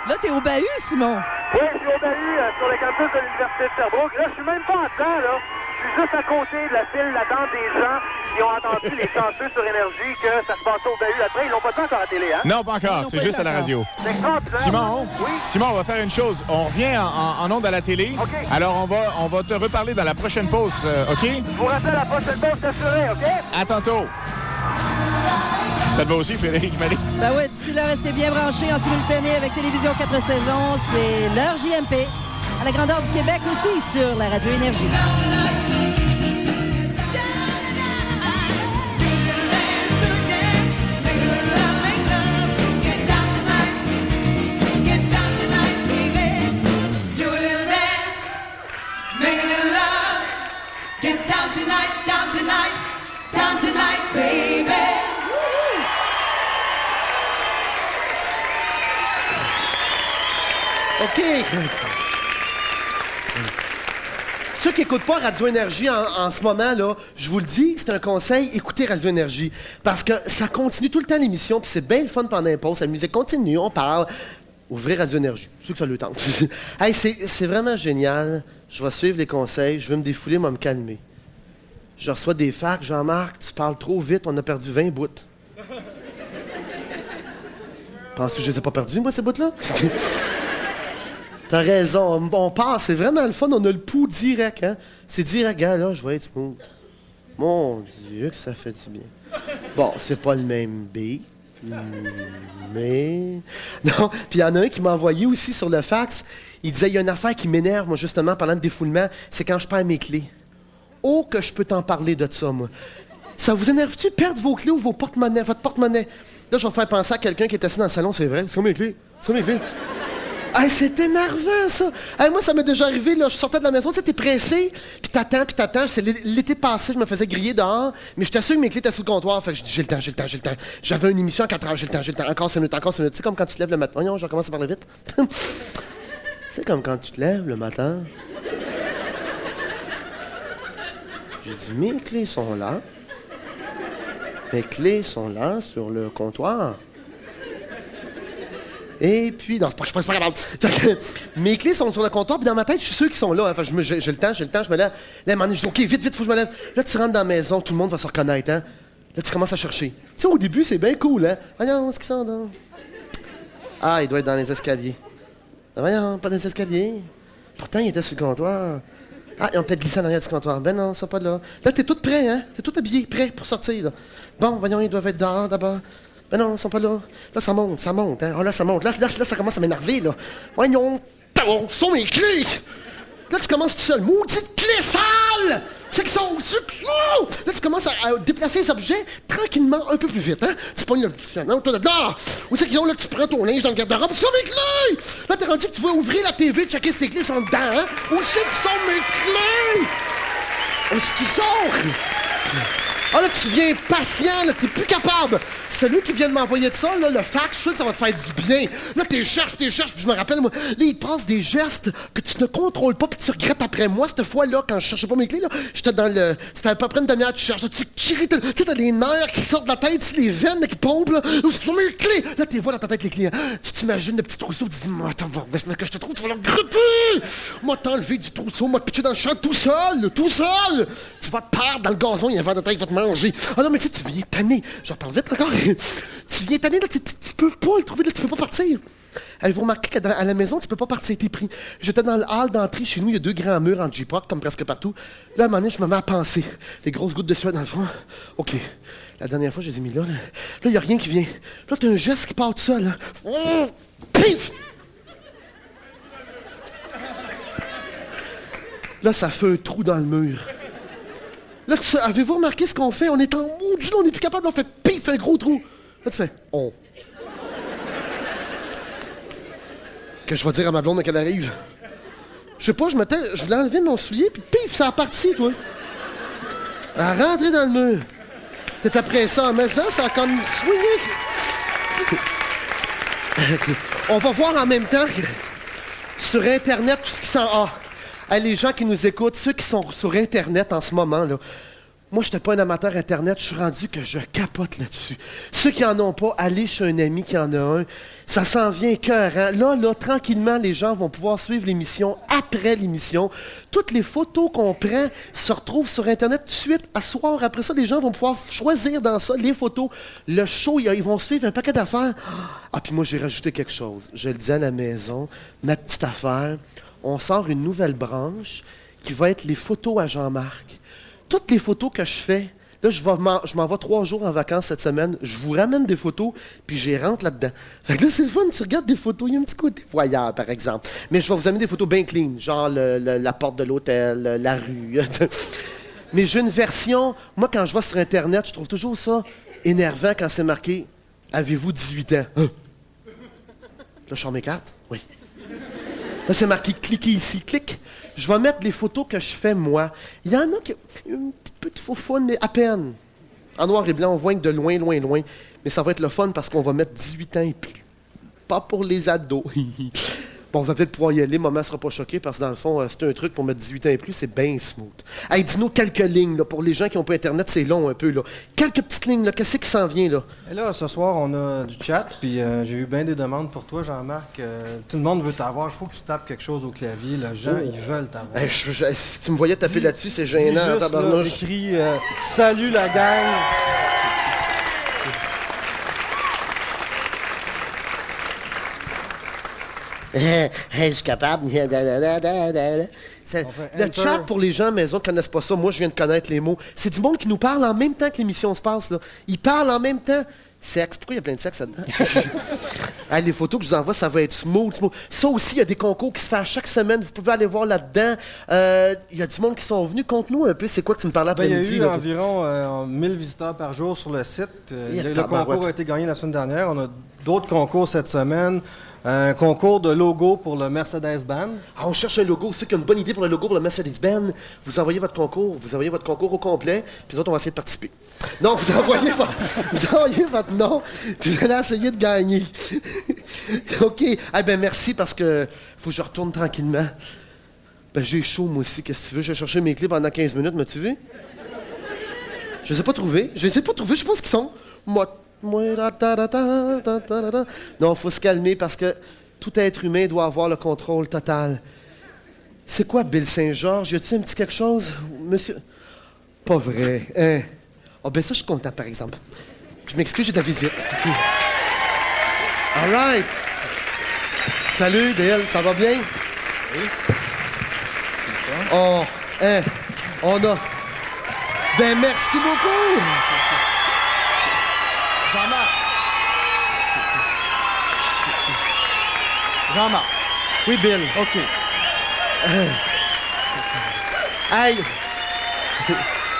Là, t'es au bahut, Simon. Oui, je suis au bahut sur le campus de l'Université de Sherbrooke. Là, je suis même pas en dedans, là. Je suis juste à côté de la file d'attente des gens qui ont entendu les chanceux sur Énergie que ça se passait au bahut. Après, ils l'ont pas dit encore à la télé, hein? Non, pas encore. C'est juste à la radio. C'est extraordinaire. Simon, Oui? Simon, on va faire une chose. On revient en ondes à la télé. OK. Alors, on va te reparler dans la prochaine pause, OK? Je vous rappelle la prochaine pause, t'assurer, OK? À tantôt. Ça te va aussi, Frédéric Marie? Ben ouais, d'ici là, restez bien branchés en simultané avec Télévision 4 saisons. C'est l'heure JMP. À la grandeur du Québec aussi, sur la radio Énergie. Get down tonight, down tonight, down tonight, baby. OK. Ceux qui n'écoutent pas Radio Énergie en ce moment, là, je vous le dis, c'est un conseil, écoutez Radio Énergie. Parce que ça continue tout le temps l'émission, puis c'est bien le fun pendant les pauses. La musique continue, on parle. Ouvrez Radio Énergie, ceux que ça le tente. Hey, c'est vraiment génial. Je vais suivre les conseils, je vais me défouler, me calmer. Je reçois des facs, Jean-Marc, tu parles trop vite, on a perdu 20 bouts. Penses-tu que je les ai pas perdus, moi, ces bouts-là? T'as raison, on passe, c'est vraiment le fun, on a le pouls direct, hein? C'est direct, gars, là, je vais être smooth. Mon Dieu, que ça fait du bien. Bon, c'est pas le même beat, mais... Non, puis il y en a un qui m'a envoyé aussi sur le fax, il disait, il y a une affaire qui m'énerve, moi, justement, pendant le défoulement, c'est quand je perds mes clés. Oh, que je peux t'en parler de ça, moi. Ça vous énerve-tu de perdre vos clés ou votre porte-monnaie? Là, je vais faire penser à quelqu'un qui est assis dans le salon, c'est vrai, c'est mes clés, c'est mes clés. Hey, c'est énervant, ça! Hey, moi, ça m'est déjà arrivé, là, je sortais de la maison, tu sais, t'es pressé, puis t'attends. C'est l'été passé, je me faisais griller dehors, mais je t'assure que mes clés étaient sur le comptoir, fait que je dis, j'ai le temps. J'avais une émission à 4 heures, j'ai le temps, encore 5 minutes. Tu sais, comme quand tu te lèves le matin. Voyons, je recommence à parler vite. C'est comme quand tu te lèves le matin. J'ai dit, mes clés sont là. Mes clés sont là, sur le comptoir. Et puis, non, je suis pas capable. Mes clés sont sur le comptoir, puis dans ma tête, je suis sûr qu'ils sont là. Hein. Enfin, j'ai le temps, je me lève. Là, à un moment donné, je dis, OK, vite, faut que je me lève. Là, tu rentres dans la maison, tout le monde va se reconnaître, hein. Là, tu commences à chercher. Tu sais, au début, c'est bien cool, hein. Voyons, ce qu'ils sont là. Ah, il doit être dans les escaliers. Voyons, pas dans les escaliers. Pourtant, il était sur le comptoir. Ah, ils ont peut-être glissé en arrière du comptoir. Ben non, ils sont pas là. Là, t'es tout prêt, hein. T'es tout habillé, prêt pour sortir, là. Bon, voyons, ils doivent être dehors, d'abord. Ben non, ils sont pas là. Là, ça monte, hein. Oh, là, ça monte. Là, ça commence à m'énerver, là. Voyons, sont mes clés! Là, tu commences tout seul. Maudite clé sale! C'est qu'ils sont... Là, tu commences à déplacer les objets tranquillement, un peu plus vite, hein. Tu pognes le... Non, toi, là! Où c'est qu'ils ont, là, tu prends ton linge dans le garde-robe. Où sont mes clés? Là, t'es rendu que tu vas ouvrir la TV, checker si tes clés sont dedans, hein. Où c'est qu'ils sont mes clés? Où est-ce qu'ils sont? Ah là, tu viens patient, là, t'es plus capable. Celui qui vient de m'envoyer de ça, là, le fax, je suis sûr que ça va te faire du bien. Là, t'es cherches, puis je me rappelle, moi, là, il te passe des gestes que tu ne contrôles pas, puis tu regrettes après moi. Cette fois-là, quand je cherchais pas mes clés, là, j'étais dans le... C'était à peu près une demi-heure, tu cherches, là, tu sais, t'as les nerfs qui sortent de la tête, les veines là, qui pompent, là. Où sont mes clés? Là, t'es vois dans ta tête les clés. Hein. Tu t'imagines le petit trousseau, tu te dis, attends, mais que je te trouve, tu vas le regretter. Moi, t'enlever du trousseau, moi, te pitcher dans le champ tout seul. Tu vas te perdre dans le gazon, il y a un verre de terre qui va te manger. Ah non, mais tu sais, tu viens tanner. J'en parle vite encore. Tu viens tanner, là, tu peux pas le trouver, là, tu peux pas partir. Avez-vous remarqué qu'à la maison, tu peux pas partir, t'es pris. J'étais dans le hall d'entrée, chez nous, il y a 2 grands murs en J-Proc, comme presque partout. Là, à un moment donné, je me mets à penser. Les grosses gouttes de sueur dans le front. OK. La dernière fois, je les ai mis là. Là, il n'y a rien qui vient. Là, t'as un geste qui part tout seul. Là. Pif! Là, ça fait un trou dans le mur. Là, avez-vous remarqué ce qu'on fait? On est en maudit, on n'est plus capable, on fait pif, un gros trou. Là, tu fais on. Que je vais dire à ma blonde qu'elle arrive. Je sais pas, je voulais enlever mon soulier, puis pif, ça a parti, toi. Elle a rentré dans le mur. T'es après ça, mais ça a comme swingé. On va voir en même temps sur Internet tout ce qui s'en... Hey, les gens qui nous écoutent, ceux qui sont sur Internet en ce moment, là, moi, je n'étais pas un amateur Internet, je suis rendu que je capote là-dessus. Ceux qui n'en ont pas, allez chez un ami qui en a un. Ça s'en vient écœurant. Là, tranquillement, les gens vont pouvoir suivre l'émission après l'émission. Toutes les photos qu'on prend se retrouvent sur Internet tout de suite, à soir. Après ça, les gens vont pouvoir choisir dans ça les photos. Le show, ils vont suivre un paquet d'affaires. Ah, puis moi, j'ai rajouté quelque chose. Je le dis à la maison, ma petite affaire. On sort une nouvelle branche qui va être les photos à Jean-Marc. Toutes les photos que je fais, là, je m'en vais 3 jours en vacances cette semaine, je vous ramène des photos, puis j'y rentre là-dedans. Fait que là, c'est le fun, tu regardes des photos, il y a un petit côté voyeur, par exemple. Mais je vais vous amener des photos bien clean, genre la porte de l'hôtel, la rue. Mais j'ai une version, moi, quand je vais sur Internet, je trouve toujours ça énervant quand c'est marqué « Avez-vous 18 ans? » Là, je sors mes cartes, oui. Là, c'est marqué « Cliquez ici », clique. Je vais mettre les photos que je fais, moi. Il y en a qui un petit peu de faux fun, mais à peine. En noir et blanc, on voit que de loin, loin, loin. Mais ça va être le fun parce qu'on va mettre 18 ans et plus. Pas pour les ados. Bon, on va peut-être pouvoir y aller, maman sera pas choquée, parce que dans le fond, c'est un truc pour mettre 18 ans et plus, c'est bien smooth. Hey, dis-nous quelques lignes, là, pour les gens qui n'ont pas Internet, c'est long un peu, là. Quelques petites lignes, là, qu'est-ce qui s'en vient, là? Et là, ce soir, on a du chat, puis j'ai eu bien des demandes pour toi, Jean-Marc. Tout le monde veut t'avoir, il faut que tu tapes quelque chose au clavier, les gens, ils veulent t'avoir. Hey, si tu me voyais taper là-dessus, c'est gênant, juste, tabarnouche. J'écris « Salut la gang ». Je suis capable. Le chat, pour les gens à la maison qui ne connaissent pas ça, moi, je viens de connaître les mots. C'est du monde qui nous parle en même temps que l'émission se passe. Là. Ils parlent en même temps. Sexe. Pourquoi il y a plein de sexe là-dedans? Hey, les photos que je vous envoie, ça va être smooth. Ça aussi, il y a des concours qui se font chaque semaine. Vous pouvez aller voir là-dedans. Il y a du monde qui sont venus. Conte-nous un peu, c'est quoi que tu me parlais après-midi? Il y a eu environ 1000 visiteurs par jour sur le site. Le concours a été gagné la semaine dernière. On a d'autres concours cette semaine. Un concours de logo pour le Mercedes-Benz. Ah, on cherche un logo. Ceux qui ont une bonne idée pour le logo pour le Mercedes-Benz, vous envoyez votre concours au complet, puis nous autres, on va essayer de participer. Non, vous envoyez votre nom, puis vous allez essayer de gagner. OK. Eh bien, merci, parce que faut que je retourne tranquillement. Ben, j'ai chaud, moi aussi. Qu'est-ce que tu veux? Je vais chercher mes clés pendant 15 minutes, m'as-tu vu? Je les ai pas trouvés. Je pense qu'ils sont. Non, il faut se calmer parce que tout être humain doit avoir le contrôle total. C'est quoi Bill Saint-Georges? Y a-t-il un petit quelque chose? Monsieur... Pas vrai, hein? Ah, ben ça, je suis content, par exemple. Je m'excuse, j'ai de la visite. All right. Salut, Bill, ça va bien? Oui. Oh, hein, on a... Ben, merci beaucoup! Jean-Marc. Oui, Bill. OK. Hey!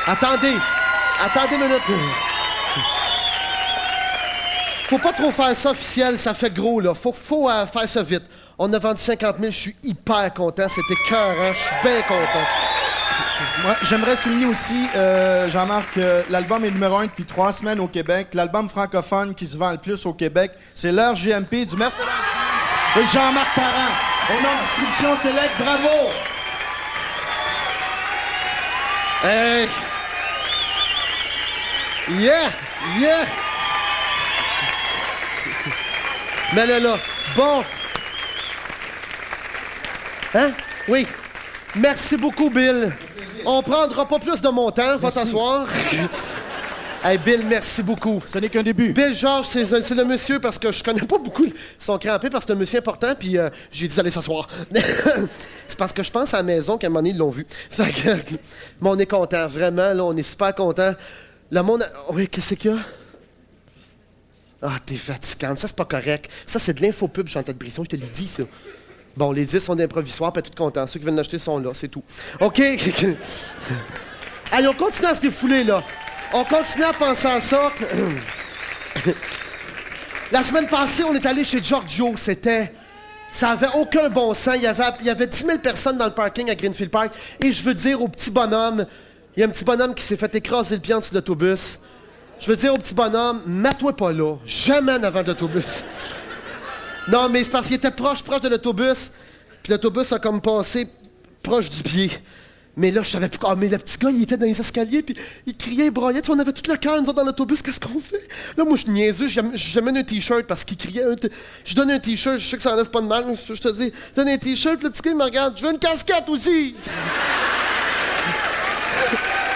Attendez une minute. Faut pas trop faire ça officiel, ça fait gros, là. Faut faire ça vite. On a vendu 50 000, je suis hyper content. C'était écœurant, je suis bien content. Moi, j'aimerais souligner aussi, Jean-Marc, l'album est numéro 1 depuis 3 semaines au Québec. L'album francophone qui se vend le plus au Québec, c'est l'heure JMP du Mercedes de Jean-Marc Parent. Au nom de Distribution Select, bravo! Hey! Yeah! Mais là, bon. Hein? Oui. Merci beaucoup, Bill. On prendra pas plus de mon temps. Va t'asseoir. Hey, Bill, merci beaucoup. Ce n'est qu'un début. Bill Georges, c'est le monsieur, parce que je connais pas beaucoup son crampé, parce que c'est un monsieur important, puis j'ai dit d'aller s'asseoir. C'est parce que je pense à la maison qu'à un moment donné, ils l'ont vu. Fait que, mais on est content, vraiment, là, on est super content. Le monde... Oui, qu'est-ce qu'il y a? Ah, t'es fatigante. Ça, c'est pas correct. Ça, c'est de l'infopub, Chantal Brisson, je te l'ai dit, ça. Bon, les 10 sont d'improvisoires, puis tout contents. Ceux qui viennent l'acheter sont là, c'est tout. OK? Allez, on continue à se défouler, là. On continue à penser à ça. La semaine passée, on est allé chez Giorgio. Ça avait aucun bon sens. Il y avait 10 000 personnes dans le parking à Greenfield Park. Et je veux dire au petit bonhomme, il y a un petit bonhomme qui s'est fait écraser le pied en dessous de l'autobus. Je veux dire au petit bonhomme, mets-toi pas là. Jamais en avant de l'autobus. Non, mais c'est parce qu'il était proche de l'autobus. Puis l'autobus a comme passé proche du pied. Mais là, je savais plus. Ah, mais le petit gars, il était dans les escaliers, puis il criait, il broyait. Tu sais, on avait tout le cœur, nous autres, dans l'autobus. Qu'est-ce qu'on fait? Là, moi, je suis niaiseux. J'amène un T-shirt parce qu'il criait. Je donne un T-shirt, je sais que ça enlève pas de mal. Je te dis, je donne un T-shirt, puis le petit gars, il me regarde. Je veux une casquette aussi!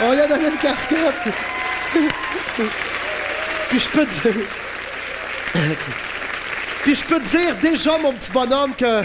On lui a donné une casquette. Puis je peux te dire... Puis je peux te dire déjà, mon petit bonhomme, que...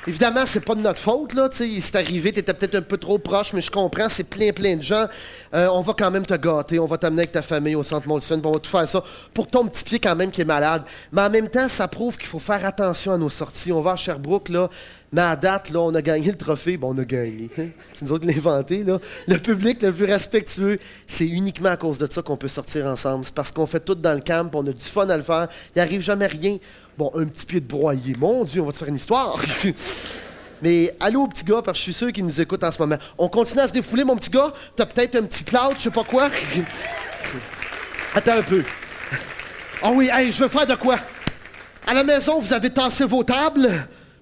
Évidemment, c'est pas de notre faute, là, tu sais, c'est arrivé, t'étais peut-être un peu trop proche, mais je comprends, c'est plein de gens. On va quand même te gâter, on va t'amener avec ta famille au centre Molson, on va tout faire ça pour ton petit pied quand même qui est malade. Mais en même temps, ça prouve qu'il faut faire attention à nos sorties. On va à Sherbrooke, là, mais à date, là, on a gagné le trophée, bon, on a gagné. Hein? C'est nous autres qui l'avons inventé, là. Le public le plus respectueux, c'est uniquement à cause de ça qu'on peut sortir ensemble. C'est parce qu'on fait tout dans le camp, on a du fun à le faire, il n'arrive jamais rien. Bon, un petit pied de broyé. Mon Dieu, on va te faire une histoire. Mais allô, petit gars, parce que je suis sûr qu'il nous écoute en ce moment. On continue à se défouler, mon petit gars. T'as peut-être un petit cloud, je sais pas quoi. Attends un peu. Ah oui, hey, je veux faire de quoi? À la maison, vous avez tassé vos tables.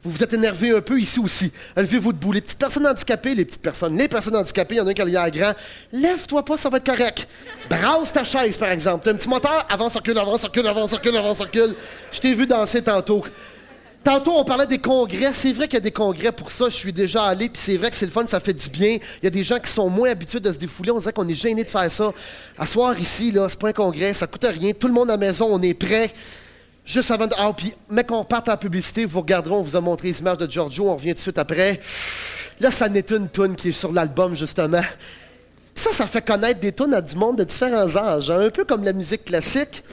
Vous vous êtes énervés un peu ici aussi. Levez-vous debout. Les petites personnes handicapées, les personnes handicapées, il y en a un qui a l'air grand. Lève-toi pas, ça va être correct. Brasse ta chaise, par exemple. T'as un petit moteur, avance, recule, avance, recule, avance, recule, avance, recule. Je t'ai vu danser tantôt. Tantôt, on parlait des congrès. C'est vrai qu'il y a des congrès pour ça. Je suis déjà allé, puis c'est vrai que c'est le fun, ça fait du bien. Il y a des gens qui sont moins habitués de se défouler. On dirait qu'on est gêné de faire ça. À soir ici, là, c'est pas un congrès, ça coûte rien. Tout le monde à la maison, on est prêt. Juste avant de... Ah, puis, mais qu'on parte à la publicité, vous regarderez, on vous a montré les images de Giorgio, on revient tout de suite après. Là, ça n'est une toune qui est sur l'album, justement. Ça fait connaître des tounes à du monde de différents âges. Hein? Un peu comme la musique classique,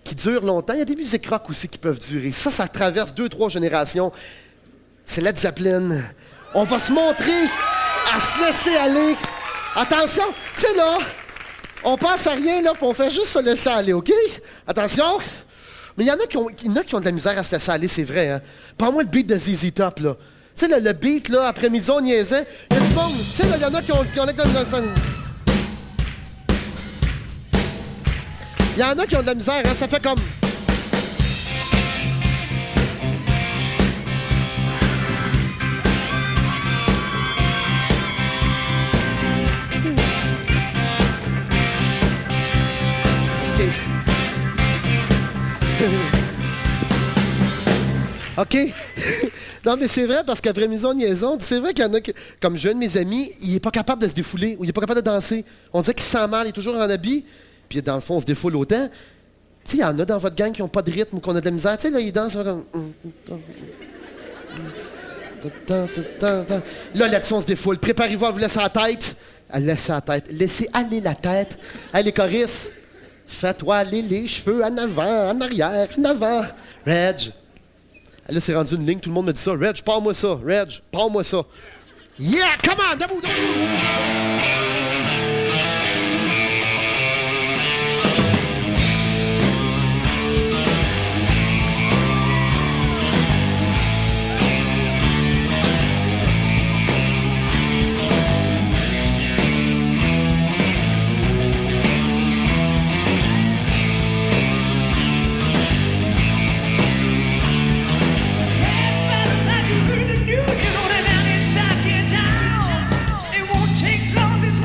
qui dure longtemps. Il y a des musiques rock aussi qui peuvent durer. Ça traverse 2-3 générations. C'est Led Zeppelin. On va se montrer à se laisser aller. Attention, tu sais là, on pense à rien, là, puis on fait juste se laisser aller, OK? Attention! Mais il y en a qui ont de la misère à se laisser aller, c'est vrai, hein? Prends-moi le beat de ZZ Top, là. Tu sais, le beat, là, après-midi, on niaisait. Il y a du monde, tu sais, là, il y en a qui ont de la misère. Il y en a qui ont de la misère, hein? Ça fait comme... OK. Non, mais c'est vrai, parce qu'après mise en liaison, c'est vrai qu'il y en a qui, comme je, un de mes amis, il est pas capable de se défouler ou il est pas capable de danser. On dirait qu'il se sent mal, il est toujours en habit, puis dans le fond, on se défoule autant. Tu sais, il y en a dans votre gang qui n'ont pas de rythme ou qui ont de la misère. Tu sais, là, ils dansent comme... Là, là-dessus, on se défoule. Préparez-vous à vous laisser la tête. Laissez la tête. Laissez aller la tête. Allez, les choristes, fais-toi aller les cheveux en avant, en arrière, en avant. Reg. Là, c'est rendu une ligne, tout le monde me dit ça. Reg, parle-moi ça. Reg, parle-moi ça. Yeah, come on, debout, debout. News, you know that down is back in town. It won't take long, this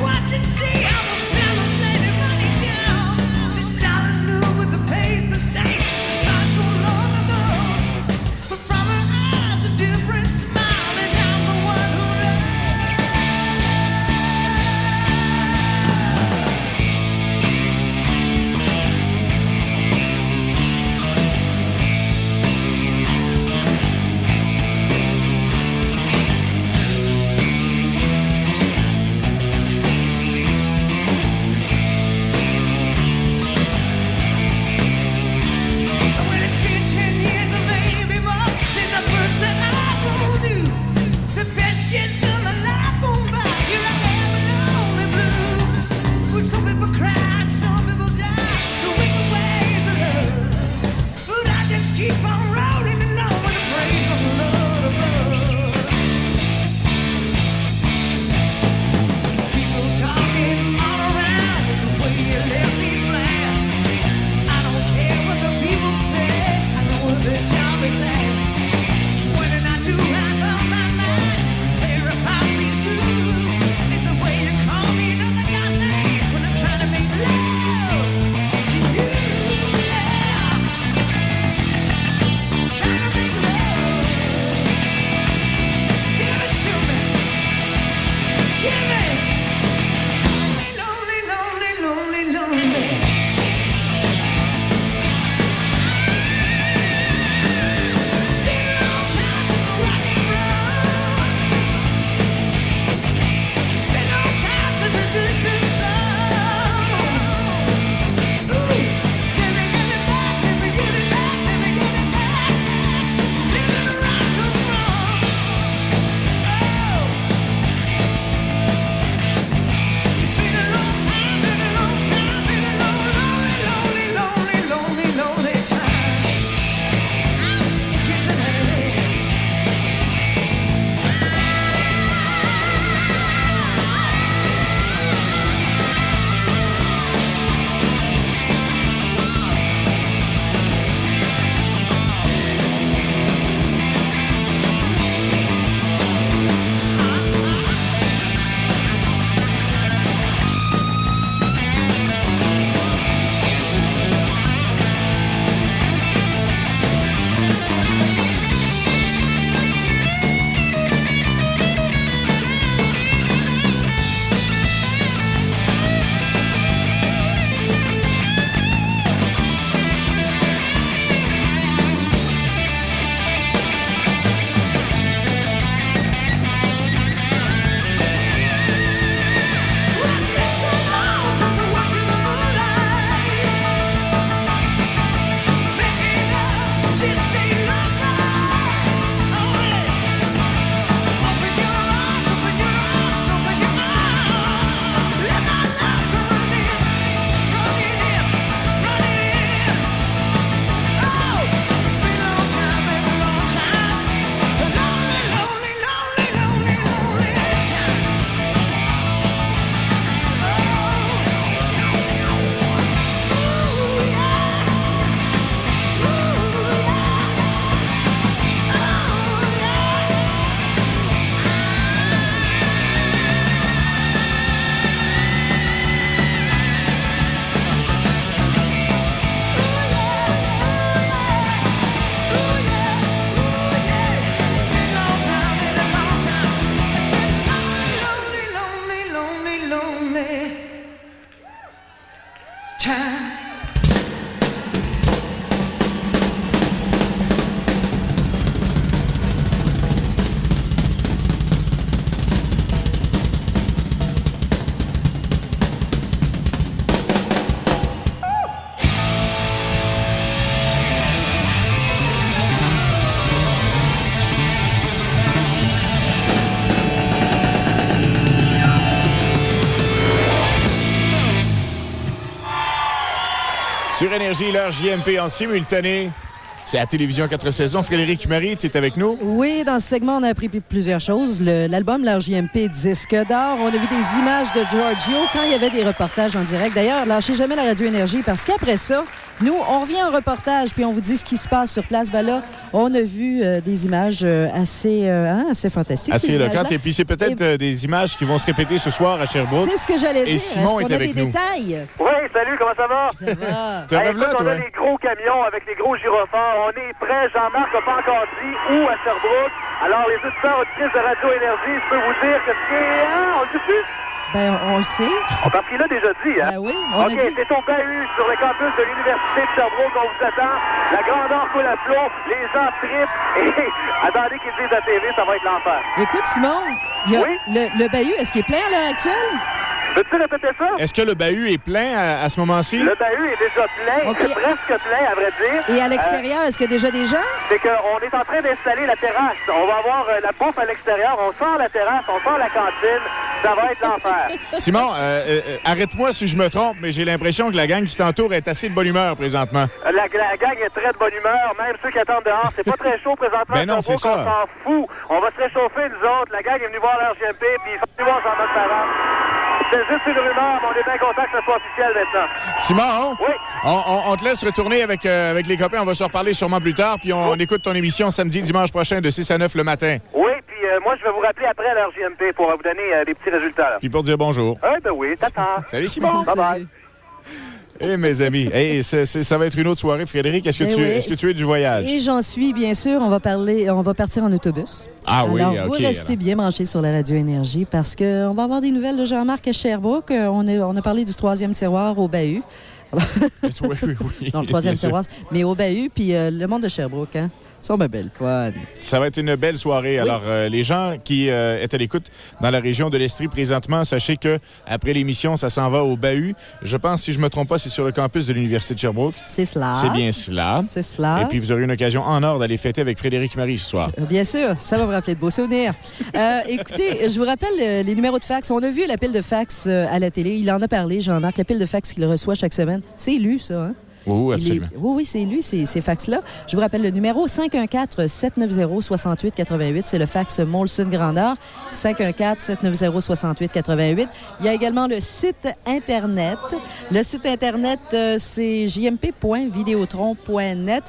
time. Sur Énergie, l'heure JMP en simultané. C'est à la télévision 4 saisons. Frédéric Marie, tu es avec nous? Oui, dans ce segment, on a appris plusieurs choses. L'album L'heure JMP disque d'or. On a vu des images de Giorgio quand il y avait des reportages en direct. D'ailleurs, lâchez jamais la radio Énergie parce qu'après ça, nous, on revient en reportage puis on vous dit ce qui se passe sur place. Ben là, on a vu des images assez fantastiques. Assez éloquentes. Et puis, c'est peut-être des images qui vont se répéter ce soir à Sherbrooke. C'est ce que j'allais dire. Et Simon est avec nous. Détails? Oui, salut, comment ça va? Ça va. Tu arrives là, on toi? a les gros camions avec les gros gyrophares. On est prêts. Jean-Marc n'a pas encore dit où à Sherbrooke. Alors, les auditeurs auditrices de Radio Énergie, je peux vous dire que c'est... on le dit plus? Ben, on le sait. Parce qu'il l'a déjà dit, hein? Ben oui, on a dit. OK, c'est au BAHU, sur le campus de l'Université de Sherbrooke qu'on vous attend. La grandeur coule à flot, les gens trippent. Et attendez qu'ils disent à TV, ça va être l'enfer. Écoute, Simon, il y a Oui? le bahut, est-ce qu'il est plein à l'heure actuelle? Peux-tu répéter ça? Est-ce que le bahut est plein à ce moment-ci? Le bahut est déjà plein, OK. presque plein, à vrai dire. Et à l'extérieur, est-ce qu'il y a déjà des gens? C'est qu'on est en train d'installer la terrasse. On va avoir la bouffe à l'extérieur. On sort la terrasse, on sort la cantine. Ça va être l'enfer. Simon, arrête-moi si je me trompe, mais j'ai l'impression que la gang qui t'entoure est assez de bonne humeur présentement. La gang est très de bonne humeur. Même ceux qui attendent dehors, c'est pas très chaud présentement. Ben non, c'est ça. On s'en fout. On va se réchauffer, nous autres. La gang est venue voir l'heure JMP, puis ils sont venus voir Jean-Marc Parent. C'est juste une rumeur, mais on est bien content que ce soit officiel maintenant. Simon, Oui. on te laisse retourner avec les copains. On va se reparler sûrement plus tard. Puis on écoute ton émission samedi, dimanche prochain de 6 à 9 le matin. Oui, puis moi, je vais vous rappeler après l'heure JMP pour vous donner des petits résultats. Là. Puis pour dire bonjour. Ben oui, tata. Salut Simon. Bye-bye. Eh mes amis, ça va être une autre soirée. Frédéric, est-ce que tu es du voyage? Et j'en suis, bien sûr. On va partir en autobus. Ah oui, alors, OK. vous restez bien branchés sur la radio Énergie parce qu'on va avoir des nouvelles de Jean-Marc à Sherbrooke. On a parlé du 3e tiroir au bahut. Oui. Non, le 3e tiroir, mais au bahut, puis le monde de Sherbrooke, hein? Ça ma belle fun. Ça va être une belle soirée. Oui. Alors, les gens qui est à l'écoute dans la région de l'Estrie présentement, sachez que après l'émission, ça s'en va au bahut. Je pense, si je me trompe pas, c'est sur le campus de l'Université de Sherbrooke. C'est cela. C'est bien cela. C'est cela. Et puis, vous aurez une occasion en or d'aller fêter avec Frédéric Marie ce soir. Bien sûr, ça va me rappeler de beaux souvenirs. Écoutez, je vous rappelle les numéros de fax. On a vu l'appel de fax à la télé. Il en a parlé, Jean-Marc. L'appel de fax qu'il reçoit chaque semaine. C'est élu, ça, hein? Oui, absolument. Oui, c'est lui, ces fax-là. Je vous rappelle le numéro 514-790-6888. C'est le fax Molson Grand Nord. 514-790-6888. Il y a également le site Internet. Le site Internet, c'est jmp.videotron.net.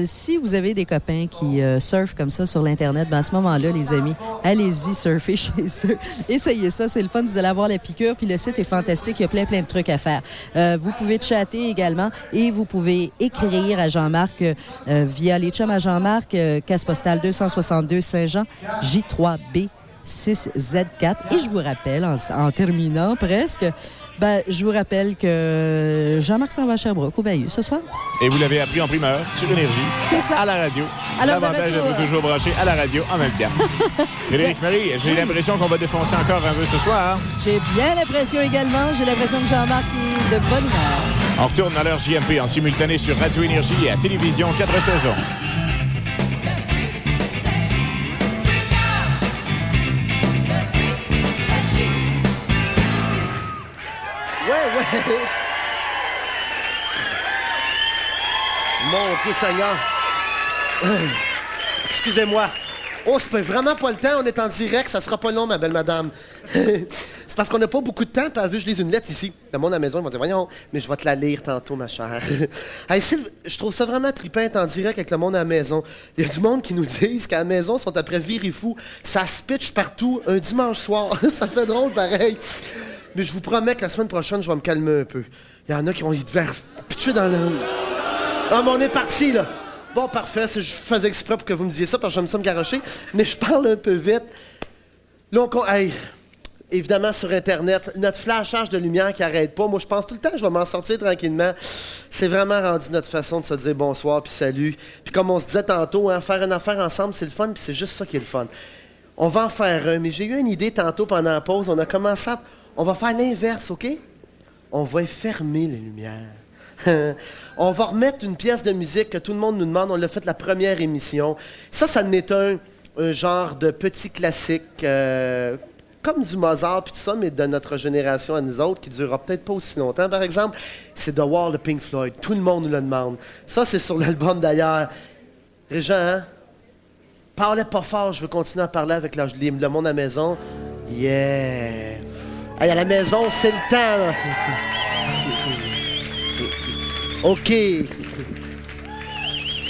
Si vous avez des copains qui surfent comme ça sur l'Internet, ben à ce moment-là, les amis, allez-y surfer chez eux. Essayez ça, c'est le fun. Vous allez avoir la piqûre. Puis le site est fantastique. Il y a plein de trucs à faire. Vous pouvez chatter également. Et vous pouvez écrire à Jean-Marc via les chums à Jean-Marc, casse postale 262 Saint-Jean, J3B 6Z4. Et je vous rappelle, en terminant presque, je vous rappelle que Jean-Marc s'en va à Sherbrooke, au bahut, ce soir. Et vous l'avez appris en primeur sur Énergie. C'est ça. À la radio. Alors, l'avantage d'être toujours branché à la radio en même temps. Frédéric Marie, j'ai l'impression qu'on va défoncer encore un peu ce soir. J'ai bien l'impression également. J'ai l'impression que Jean-Marc est de bonne humeur. On retourne à l'heure JMP en simultané sur Radio Énergie et à Télévision 4 saisons. Ouais. Mon Dieu Seigneur. Excusez-moi. Oh, ça fait vraiment pas le temps. On est en direct. Ça sera pas long, ma belle madame. C'est parce qu'on n'a pas beaucoup de temps. Puis, vu, je lis une lettre ici. Le monde à la maison, ils vont dire, voyons, mais je vais te la lire tantôt, ma chère. Hey, Sylve, je trouve ça vraiment trippant d'être en direct avec le monde à la maison. Il y a du monde qui nous disent qu'à la maison, ils sont après virer fou. Ça se pitch partout un dimanche soir. Ça fait drôle, pareil. Mais je vous promets que la semaine prochaine, je vais me calmer un peu. Il y en a qui vont y devoir pitcher dans le... Ah, mais on est parti, là. Bon, parfait. Je faisais exprès pour que vous me disiez ça, parce que j'aime ça me garrocher. Mais je parle un peu vite. Là, hey, évidemment sur Internet, notre flashage de lumière qui n'arrête pas. Moi, je pense tout le temps que je vais m'en sortir tranquillement. C'est vraiment rendu notre façon de se dire bonsoir puis salut. Puis comme on se disait tantôt, hein, faire une affaire ensemble, c'est le fun, puis c'est juste ça qui est le fun. On va en faire un, mais j'ai eu une idée tantôt pendant la pause. On a commencé à... On va faire l'inverse, OK? On va fermer les lumières. On va remettre une pièce de musique que tout le monde nous demande. On l'a fait la première émission. Ça n'est un genre de petit classique... comme du Mozart puis tout ça, mais de notre génération à nous autres, qui ne durera peut-être pas aussi longtemps. Par exemple, c'est The Wall de Pink Floyd. Tout le monde nous le demande. Ça, c'est sur l'album d'ailleurs. Régent, hein? Parlez pas fort, je veux continuer à parler avec le monde à la maison. Yeah! Hey, à la maison, c'est le temps, là. OK.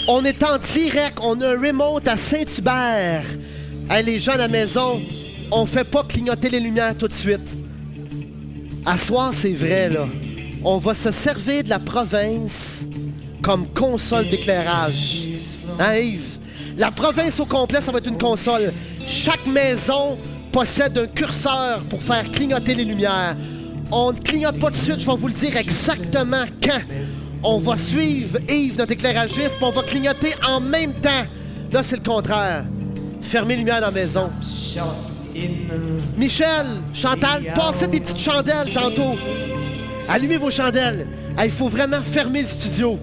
On est en direct, on a un remote à Saint-Hubert. Hey, les gens à la maison... On fait pas clignoter les lumières tout de suite. À soir, c'est vrai, là. On va se servir de la province comme console d'éclairage. Hein, Yves? La province au complet, ça va être une console. Chaque maison possède un curseur pour faire clignoter les lumières. On ne clignote pas tout de suite, je vais vous le dire exactement quand. On va suivre Yves, notre éclairagiste, puis on va clignoter en même temps. Là, c'est le contraire. Fermez les lumières dans la maison. Michel, Chantal, passez des petites chandelles tantôt. Allumez vos chandelles. Il faut vraiment fermer le studio.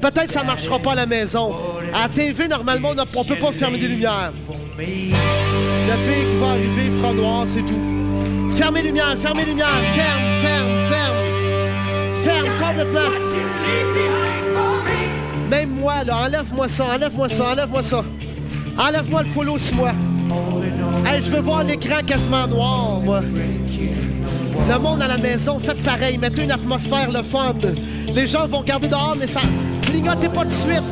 Peut-être que ça ne marchera pas à la maison. À la TV, normalement, on ne peut pas fermer des lumières. Le pire qui va arriver, il fera noir, c'est tout. Fermez les lumières, fermez les lumières. Ferme complètement. Même moi, là, enlève-moi ça. Enlève-moi le follow sur moi. Hey, je veux voir l'écran quasiment noir, moi. Le monde à la maison, faites pareil. Mettez une atmosphère le fun. Les gens vont regarder dehors, mais ça... Clignotez pas tout de suite.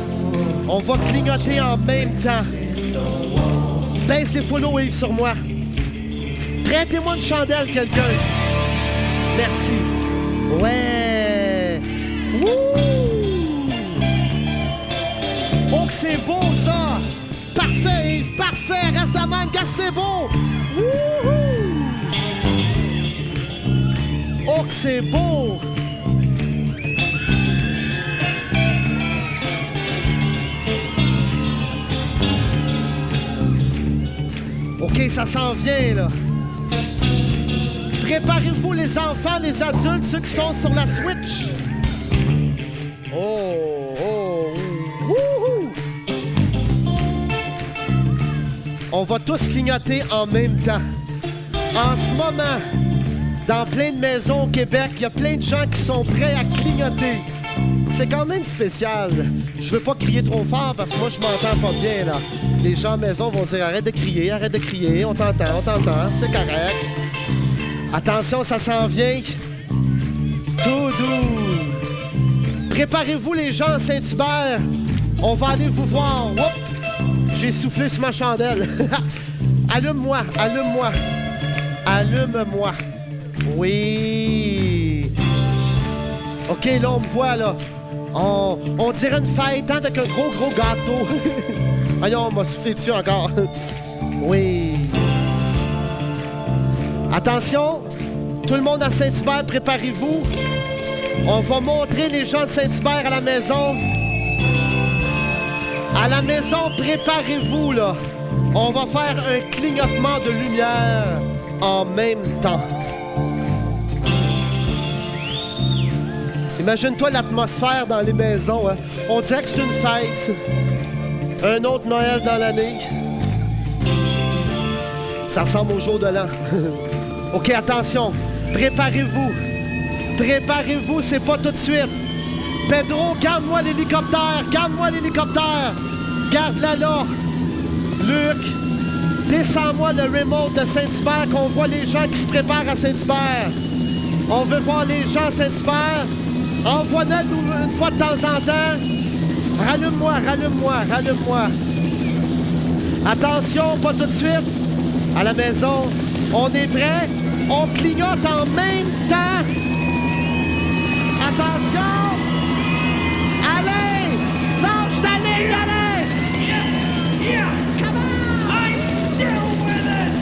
On va clignoter en même temps. Baisse les follow, Yves, sur moi. Prêtez-moi une chandelle, quelqu'un. Merci. Ouais. Wouh! Oh, que c'est beau, ça! Parfait, Yves, parfait! Reste de même, gars, c'est beau! Wouhou! Oh, que c'est beau! OK, ça s'en vient, là. Préparez-vous, les enfants, les adultes, ceux qui sont sur la Switch. Oh! Wouhou! On va tous clignoter en même temps. En ce moment, dans plein de maisons au Québec, il y a plein de gens qui sont prêts à clignoter. C'est quand même spécial. Je veux pas crier trop fort parce que moi, je m'entends pas bien, là. Les gens à la maison vont dire « Arrête de crier, on t'entend, c'est correct. » Attention, ça s'en vient. Tout doux. Préparez-vous, les gens à Saint-Hubert. On va aller vous voir. Oups! J'ai soufflé sur ma chandelle. Allume-moi. Oui. OK, là, on me voit, là. On dirait une fête, hein, avec un gros gâteau. Voyons, on m'a soufflé dessus encore. Oui. Attention, tout le monde à Saint-Hubert, préparez-vous. On va montrer les gens de Saint-Hubert à la maison. À la maison, préparez-vous, là. On va faire un clignotement de lumière en même temps. Imagine-toi l'atmosphère dans les maisons, hein. On dirait que c'est une fête. Un autre Noël dans l'année. Ça ressemble au jour de l'an. OK, attention. Préparez-vous. C'est pas tout de suite. Pedro, garde-moi l'hélicoptère. Garde-la là. Luc, descends-moi le remote de Saint-Hubert qu'on voit les gens qui se préparent à Saint-Hubert. On veut voir les gens à Saint-Hubert. Envoie-nous une fois de temps en temps. Rallume-moi. Attention, pas tout de suite. À la maison, on est prêt. On clignote en même temps. Attention. Allez. Lâche ta ligne, allez. Yes. Yeah. Come on. I'm still with it.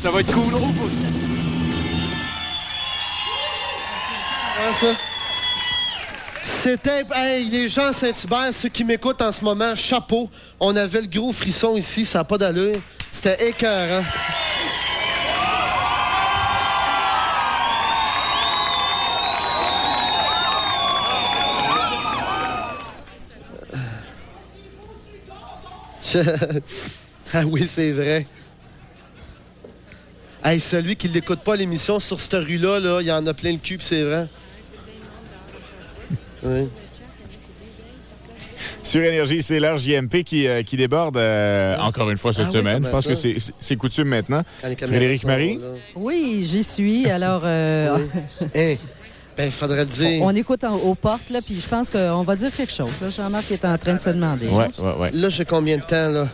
Ça va être cool au bout. Ça. C'était... Hey, les gens à Saint-Hubert, ceux qui m'écoutent en ce moment, chapeau. On avait le gros frisson ici, ça n'a pas d'allure. C'était écœurant. Ah oui, c'est vrai. Hey, celui qui l'écoute pas l'émission sur cette rue-là, là, il y en a plein le cul, pis c'est vrai. Oui. Sur Énergie, c'est l'heure JMP qui déborde encore une fois cette semaine. Je pense que c'est coutume maintenant. Frédéric Marie? Oui, j'y suis. Alors, hey, ben, faudrait le dire. On écoute aux portes, là, puis je pense qu'on va dire quelque chose. Là. Jean-Marc est en train de se demander. Ouais. Là, j'ai combien de temps, là?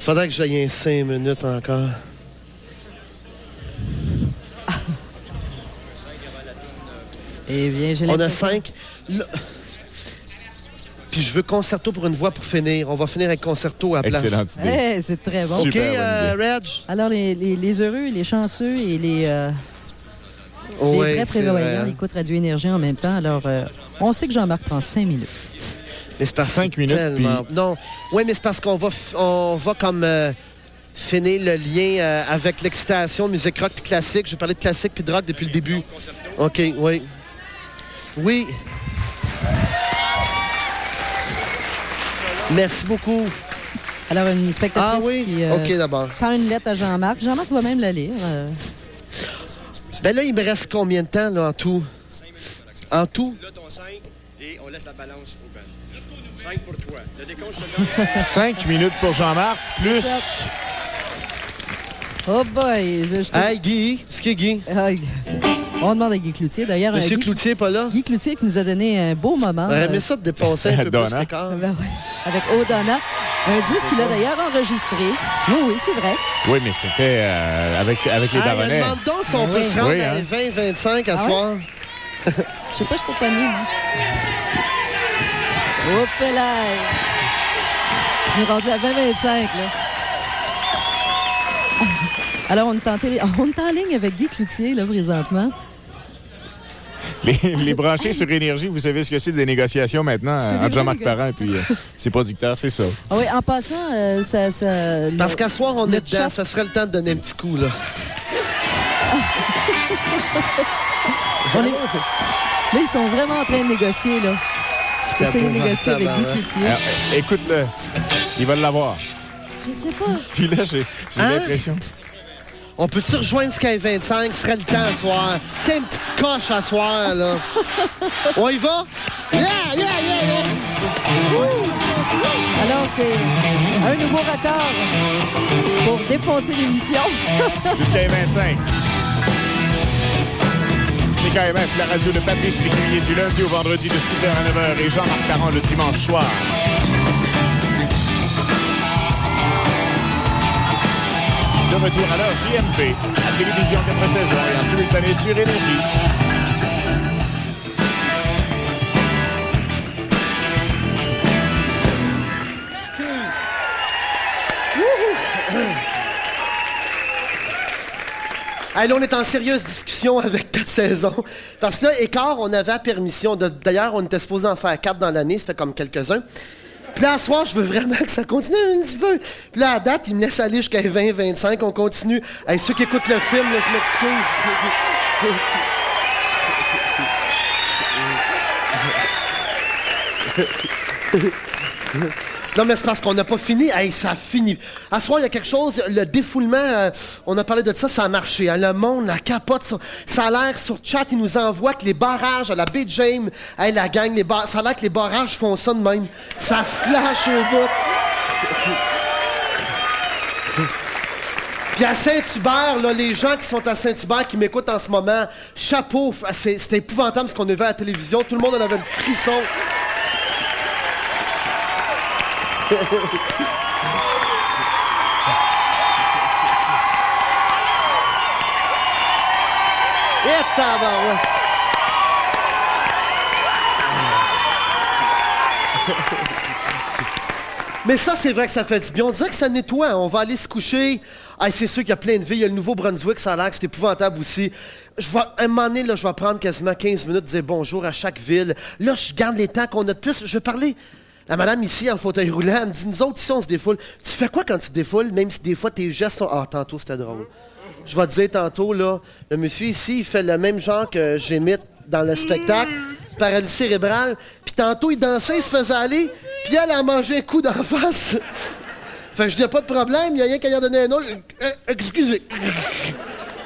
Faudrait que j'aille 5 minutes encore. Eh bien, j'ai On a 5. Là... Puis je veux concerto pour une voix pour finir. On va finir avec concerto à la place. Excellente idée. Hey, c'est très bon. OK, Reg? Alors, les heureux, les chanceux et les vrais prévoyants écoutent Radio Énergie en même temps. Alors, on sait que Jean-Marc prend 5 minutes. Mais c'est parce 5 minutes, tellement... puis... Non, oui, mais c'est parce qu'on va comme finir le lien avec l'excitation, musique rock puis classique. Je vais parler de classique puis de rock depuis le début. OK, oui. Oui. Merci beaucoup. Alors, une spectatrice qui OK, d'abord. sent une lettre à Jean-Marc. Jean-Marc va même la lire. Ben là, il me reste combien de temps, là, en tout? En tout? Là, ton 5, et on laisse la balance ouverte. 5 pour toi. Le décompte se donne. 5 minutes pour Jean-Marc, plus... Oh boy! Hey, Guy! Est-ce que Guy? On demande à Guy Cloutier. D'ailleurs, Monsieur Cloutier n'est pas là? Guy Cloutier qui nous a donné un beau moment. J'aurais aimé ça de dépenser un peu plus qu'écart. Ben oui. Avec O'Donnell. Un disque qu'il a d'ailleurs enregistré. Oui, c'est vrai. Oui, mais c'était avec les Baronnets. Demande donc si on peut se rendre à 20-25 à soir. Je sais pas, je t'ai connu. Oups là! On est rendu à 20-25, là. Alors, on est en ligne avec Guy Cloutier, là, présentement. Les branchés sur Énergie, vous savez ce que c'est des négociations maintenant entre Jean-Marc Parent et puis ses producteurs, c'est ça. Ah oui, en passant, Parce qu'à soir, on est dedans. Ça serait le temps de donner un petit coup, là. Là, ils sont vraiment en train de négocier, là. C'est de négocier avec Guy Cloutier. Écoute-le. Ils veulent l'avoir. Je sais pas. Puis là, j'ai l'impression... On peut-tu rejoindre Sky 25? Ce serait le temps à soir. C'est une petite coche à soir, là. On y va? Yeah! Alors, c'est un nouveau record pour défoncer l'émission. Jusqu'à 25. C'est KMF, la radio de Patrice Lécuyer du lundi au vendredi de 6h à 9h et Jean-Marc Parent le dimanche soir. De retour à l'heure JMP, à télévision 96 ans et en simultané sur Énergie. Hey, là, on est en sérieuse discussion avec 4 saisons. Parce que là, écart, on avait la permission. D'ailleurs, on était supposé en faire 4 dans l'année, ça fait comme quelques-uns. Puis là, à soir, je veux vraiment que ça continue un petit peu. Puis là, à date, il me laisse aller jusqu'à 20-25. On continue. Hey, ceux qui écoutent le film, là, je m'excuse. Non, mais c'est parce qu'on n'a pas fini. Hey, ça a fini. À soir, il y a quelque chose. Le défoulement, on a parlé de ça, ça a marché. Hein. Le monde, la capote, ça a l'air sur chat, ils nous envoient que les barrages à la baie James, hey, la gang, ça a l'air que les barrages font ça de même. Ça flash au bout. Puis à Saint-Hubert, là, les gens qui sont à Saint-Hubert, qui m'écoutent en ce moment, chapeau, c'était épouvantable ce qu'on a vu à la télévision. Tout le monde en avait le frisson. Et tabarouette. Mais ça, c'est vrai que ça fait du bien. On dirait que ça nettoie. On va aller se coucher. Ah, c'est sûr qu'il y a plein de villes. Il y a le Nouveau-Brunswick, ça a l'air que c'est épouvantable aussi. À un moment donné, là, je vais prendre quasiment 15 minutes, dire bonjour à chaque ville. Là, je garde les temps qu'on a de plus. Je vais parler. La madame ici, en fauteuil roulant, elle me dit, nous autres, ici, on se défoule. Tu fais quoi quand tu te défoules, même si des fois, tes gestes sont... Ah, tantôt, c'était drôle. Je vais te dire tantôt, là, le monsieur ici, il fait le même genre que j'imite dans le spectacle. Paralysie cérébrale. Puis tantôt, il dansait, il se faisait aller. Puis elle a mangé un coup d'en face. Fait que je dis, pas de problème, il y a rien qu'à y en donner un autre. Excusez.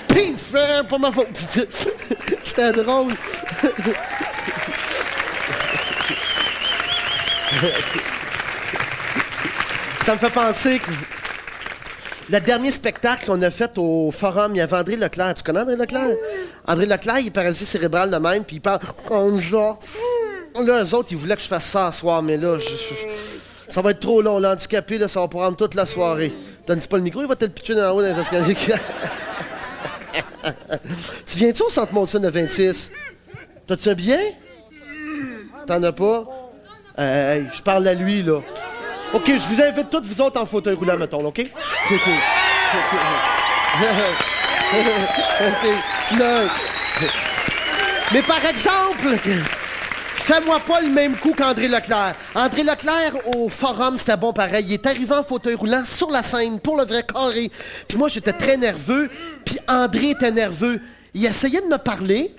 Pif! Pas ma faute. C'était drôle. Ça me fait penser que le dernier spectacle qu'on a fait au Forum, il y avait André Leclerc. Tu connais André Leclerc? André Leclerc, il est paralysé cérébrale de même, puis il parle comme ça. Là, eux autres, ils voulaient que je fasse ça ce soir, mais là, ça va être trop long. L'handicapé, là, ça va prendre toute la soirée. Donne pas le micro, il va te le pitcher dans la haut dans les escaliers. Tu viens-tu au Centre Molson le 26? T'as-tu un billet? T'en as pas? Hey, je parle à lui, là. OK, je vous invite toutes, vous autres, en fauteuil roulant, mettons, OK? OK. Mais par exemple, fais-moi pas le même coup qu'André Leclerc. André Leclerc, au Forum, c'était bon pareil. Il est arrivé en fauteuil roulant sur la scène, pour le vrai carré. Puis moi, j'étais très nerveux, puis André était nerveux. Il essayait de me parler,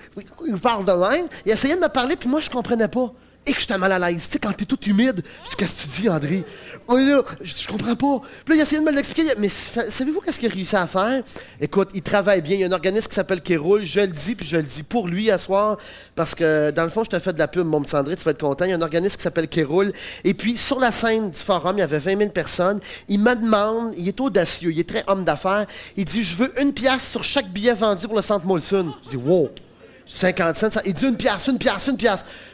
il parle de même, il essayait de me parler, puis moi, je comprenais pas. Et que j'étais mal à l'aise. Tu sais, quand t'es tout humide, je dis, qu'est-ce que tu dis, André? Oh là, je comprends pas. Puis là, il essayait de me l'expliquer. Mais savez-vous qu'est-ce qu'il a réussi à faire? Écoute, il travaille bien. Il y a un organisme qui s'appelle Kéroul. Je le dis, puis je le dis pour lui à soir. Parce que, dans le fond, je te fais de la pub, mon petit André, tu vas être content. Il y a un organisme qui s'appelle Kéroul. Et puis, sur la scène du Forum, il y avait 20 000 personnes. Il me demande, il est audacieux, il est très homme d'affaires. Il dit, je veux 1 piastre sur chaque billet vendu pour le Centre Molson. Je dis, wow! 50 cents, il dit 1 piastre.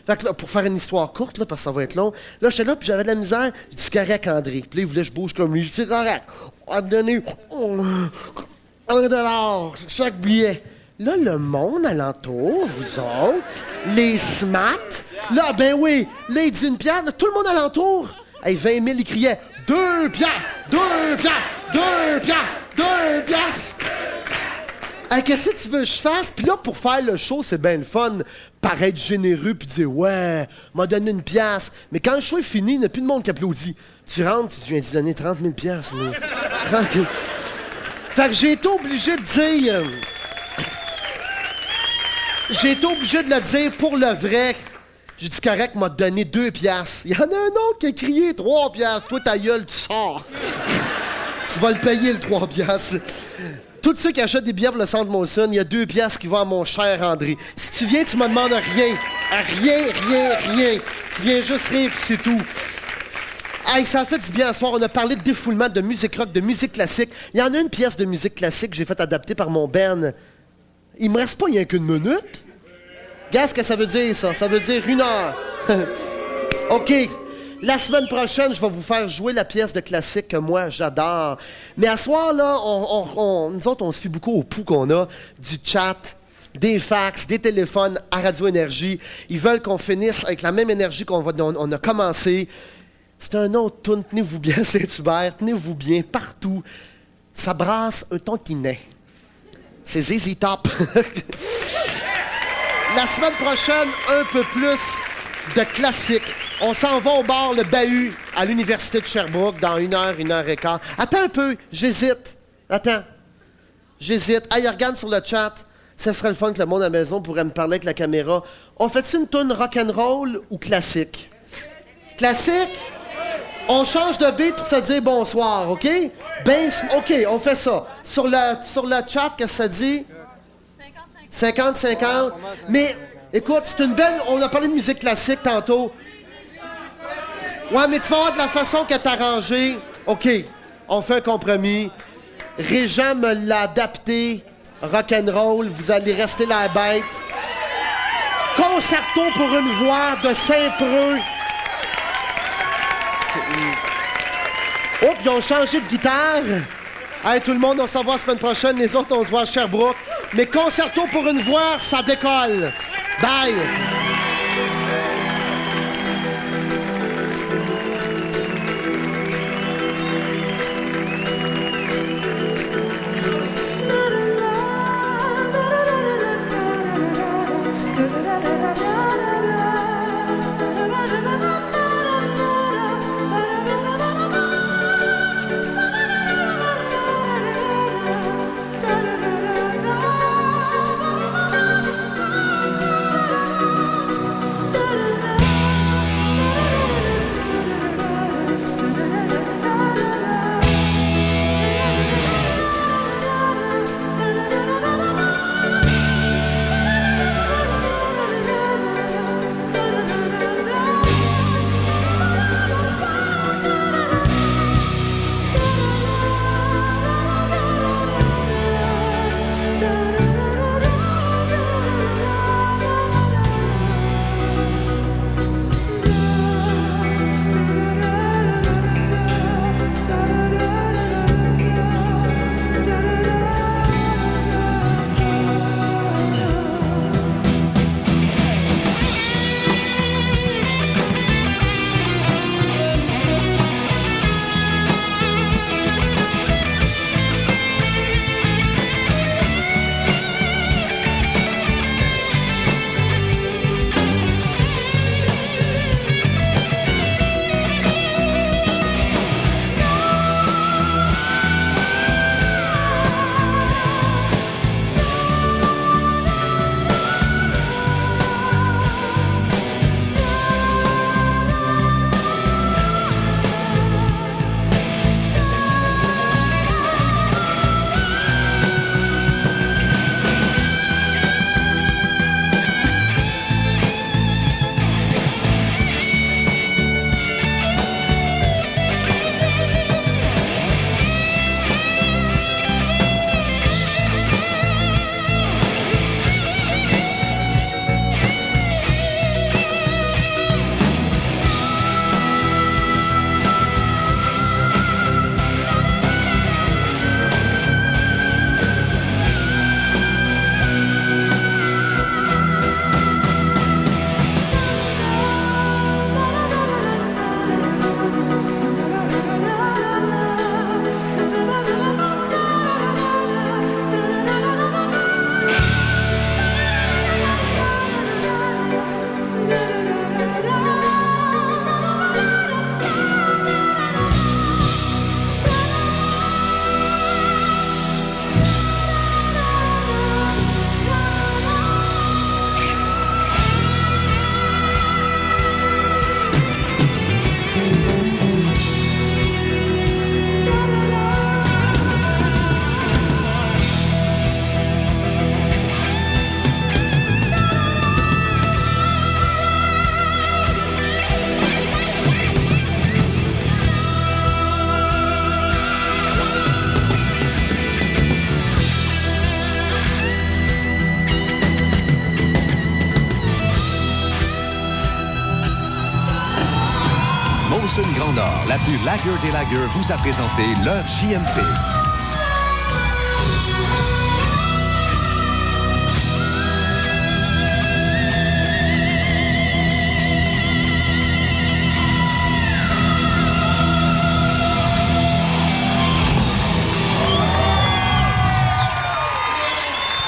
Fait que là, pour faire une histoire courte, là, parce que ça va être long, là, j'étais là, puis j'avais de la misère. Je dis, c'est correct, André. Puis là, il voulait que je bouge comme lui. Je dis, c'est correct. On va te donner $1 chaque billet. Là, le monde alentour, vous autres, les smats, là, ben oui, là, il dit 1 piastre, là, tout le monde alentour. Hey, 20 000, il criait 2 piastres, 2 piastres, 2 piastres, 2 piastres. Hey, qu'est-ce que tu veux que je fasse? Puis là, pour faire le show, c'est bien le fun. Paraître généreux puis dire, ouais, m'a donné 1 piastre. Mais quand le show est fini, il n'y a plus de monde qui applaudit. Tu rentres, tu viens de donner 30 000 piastres. Fait que j'ai été obligé de dire... J'ai été obligé de le dire pour le vrai. J'ai dit, correct, m'a donné 2 piastres. Il y en a un autre qui a crié 3 piastres. Toi, ta gueule, tu sors. Tu vas le payer, le 3 piastres. Tous ceux qui achètent des billets pour le Centre Molson, il y a 2 piastres qui vont à mon cher André. Si tu viens, tu me demandes rien. Rien. Tu viens juste rire, puis c'est tout. Hey, ça a fait du bien ce soir. On a parlé de défoulement, de musique rock, de musique classique. Il y en a une pièce de musique classique que j'ai fait adapter par mon Ben. Il me reste pas rien qu'une minute. Regarde ce que ça veut dire, ça. Ça veut dire 1 heure. OK. La semaine prochaine, je vais vous faire jouer la pièce de classique que moi, j'adore. Mais à ce soir, là, nous autres, on se fie beaucoup au pouls qu'on a, du chat, des fax, des téléphones à Radio Énergie. Ils veulent qu'on finisse avec la même énergie on a commencé. C'est un autre tune. Tenez-vous bien, Saint-Hubert. Tenez-vous bien partout. Ça brasse un tantinet. C'est ZZ Top. La semaine prochaine, un peu plus de classique. On s'en va au bar Le Bahut à l'Université de Sherbrooke dans 1 heure, 1 heure et quart. Attends un peu, j'hésite. J'hésite. Hey, regarde sur le chat. Ça serait le fun que le monde à la maison pourrait me parler avec la caméra. On fait-tu une toune rock'n'roll ou classique? Classique? On change de beat pour se dire bonsoir, OK? OK, on fait ça. Sur le chat, qu'est-ce que ça dit? 50-50. Mais, écoute, c'est une belle... On a parlé de musique classique tantôt. Ouais, mais tu vas voir de la façon qu'elle t'a arrangé. OK, on fait un compromis. Régent me l'a adapté. Rock'n'roll, vous allez rester la bête. Concerto pour une voix de Saint-Preux. Oh, puis ils ont changé de guitare. Hey, tout le monde, on se revoit la semaine prochaine. Les autres, on se voit à Sherbrooke. Mais concerto pour une voix, ça décolle. Bye! Grand Nord, la plus lagueur des lagueurs, vous a présenté leur JMP.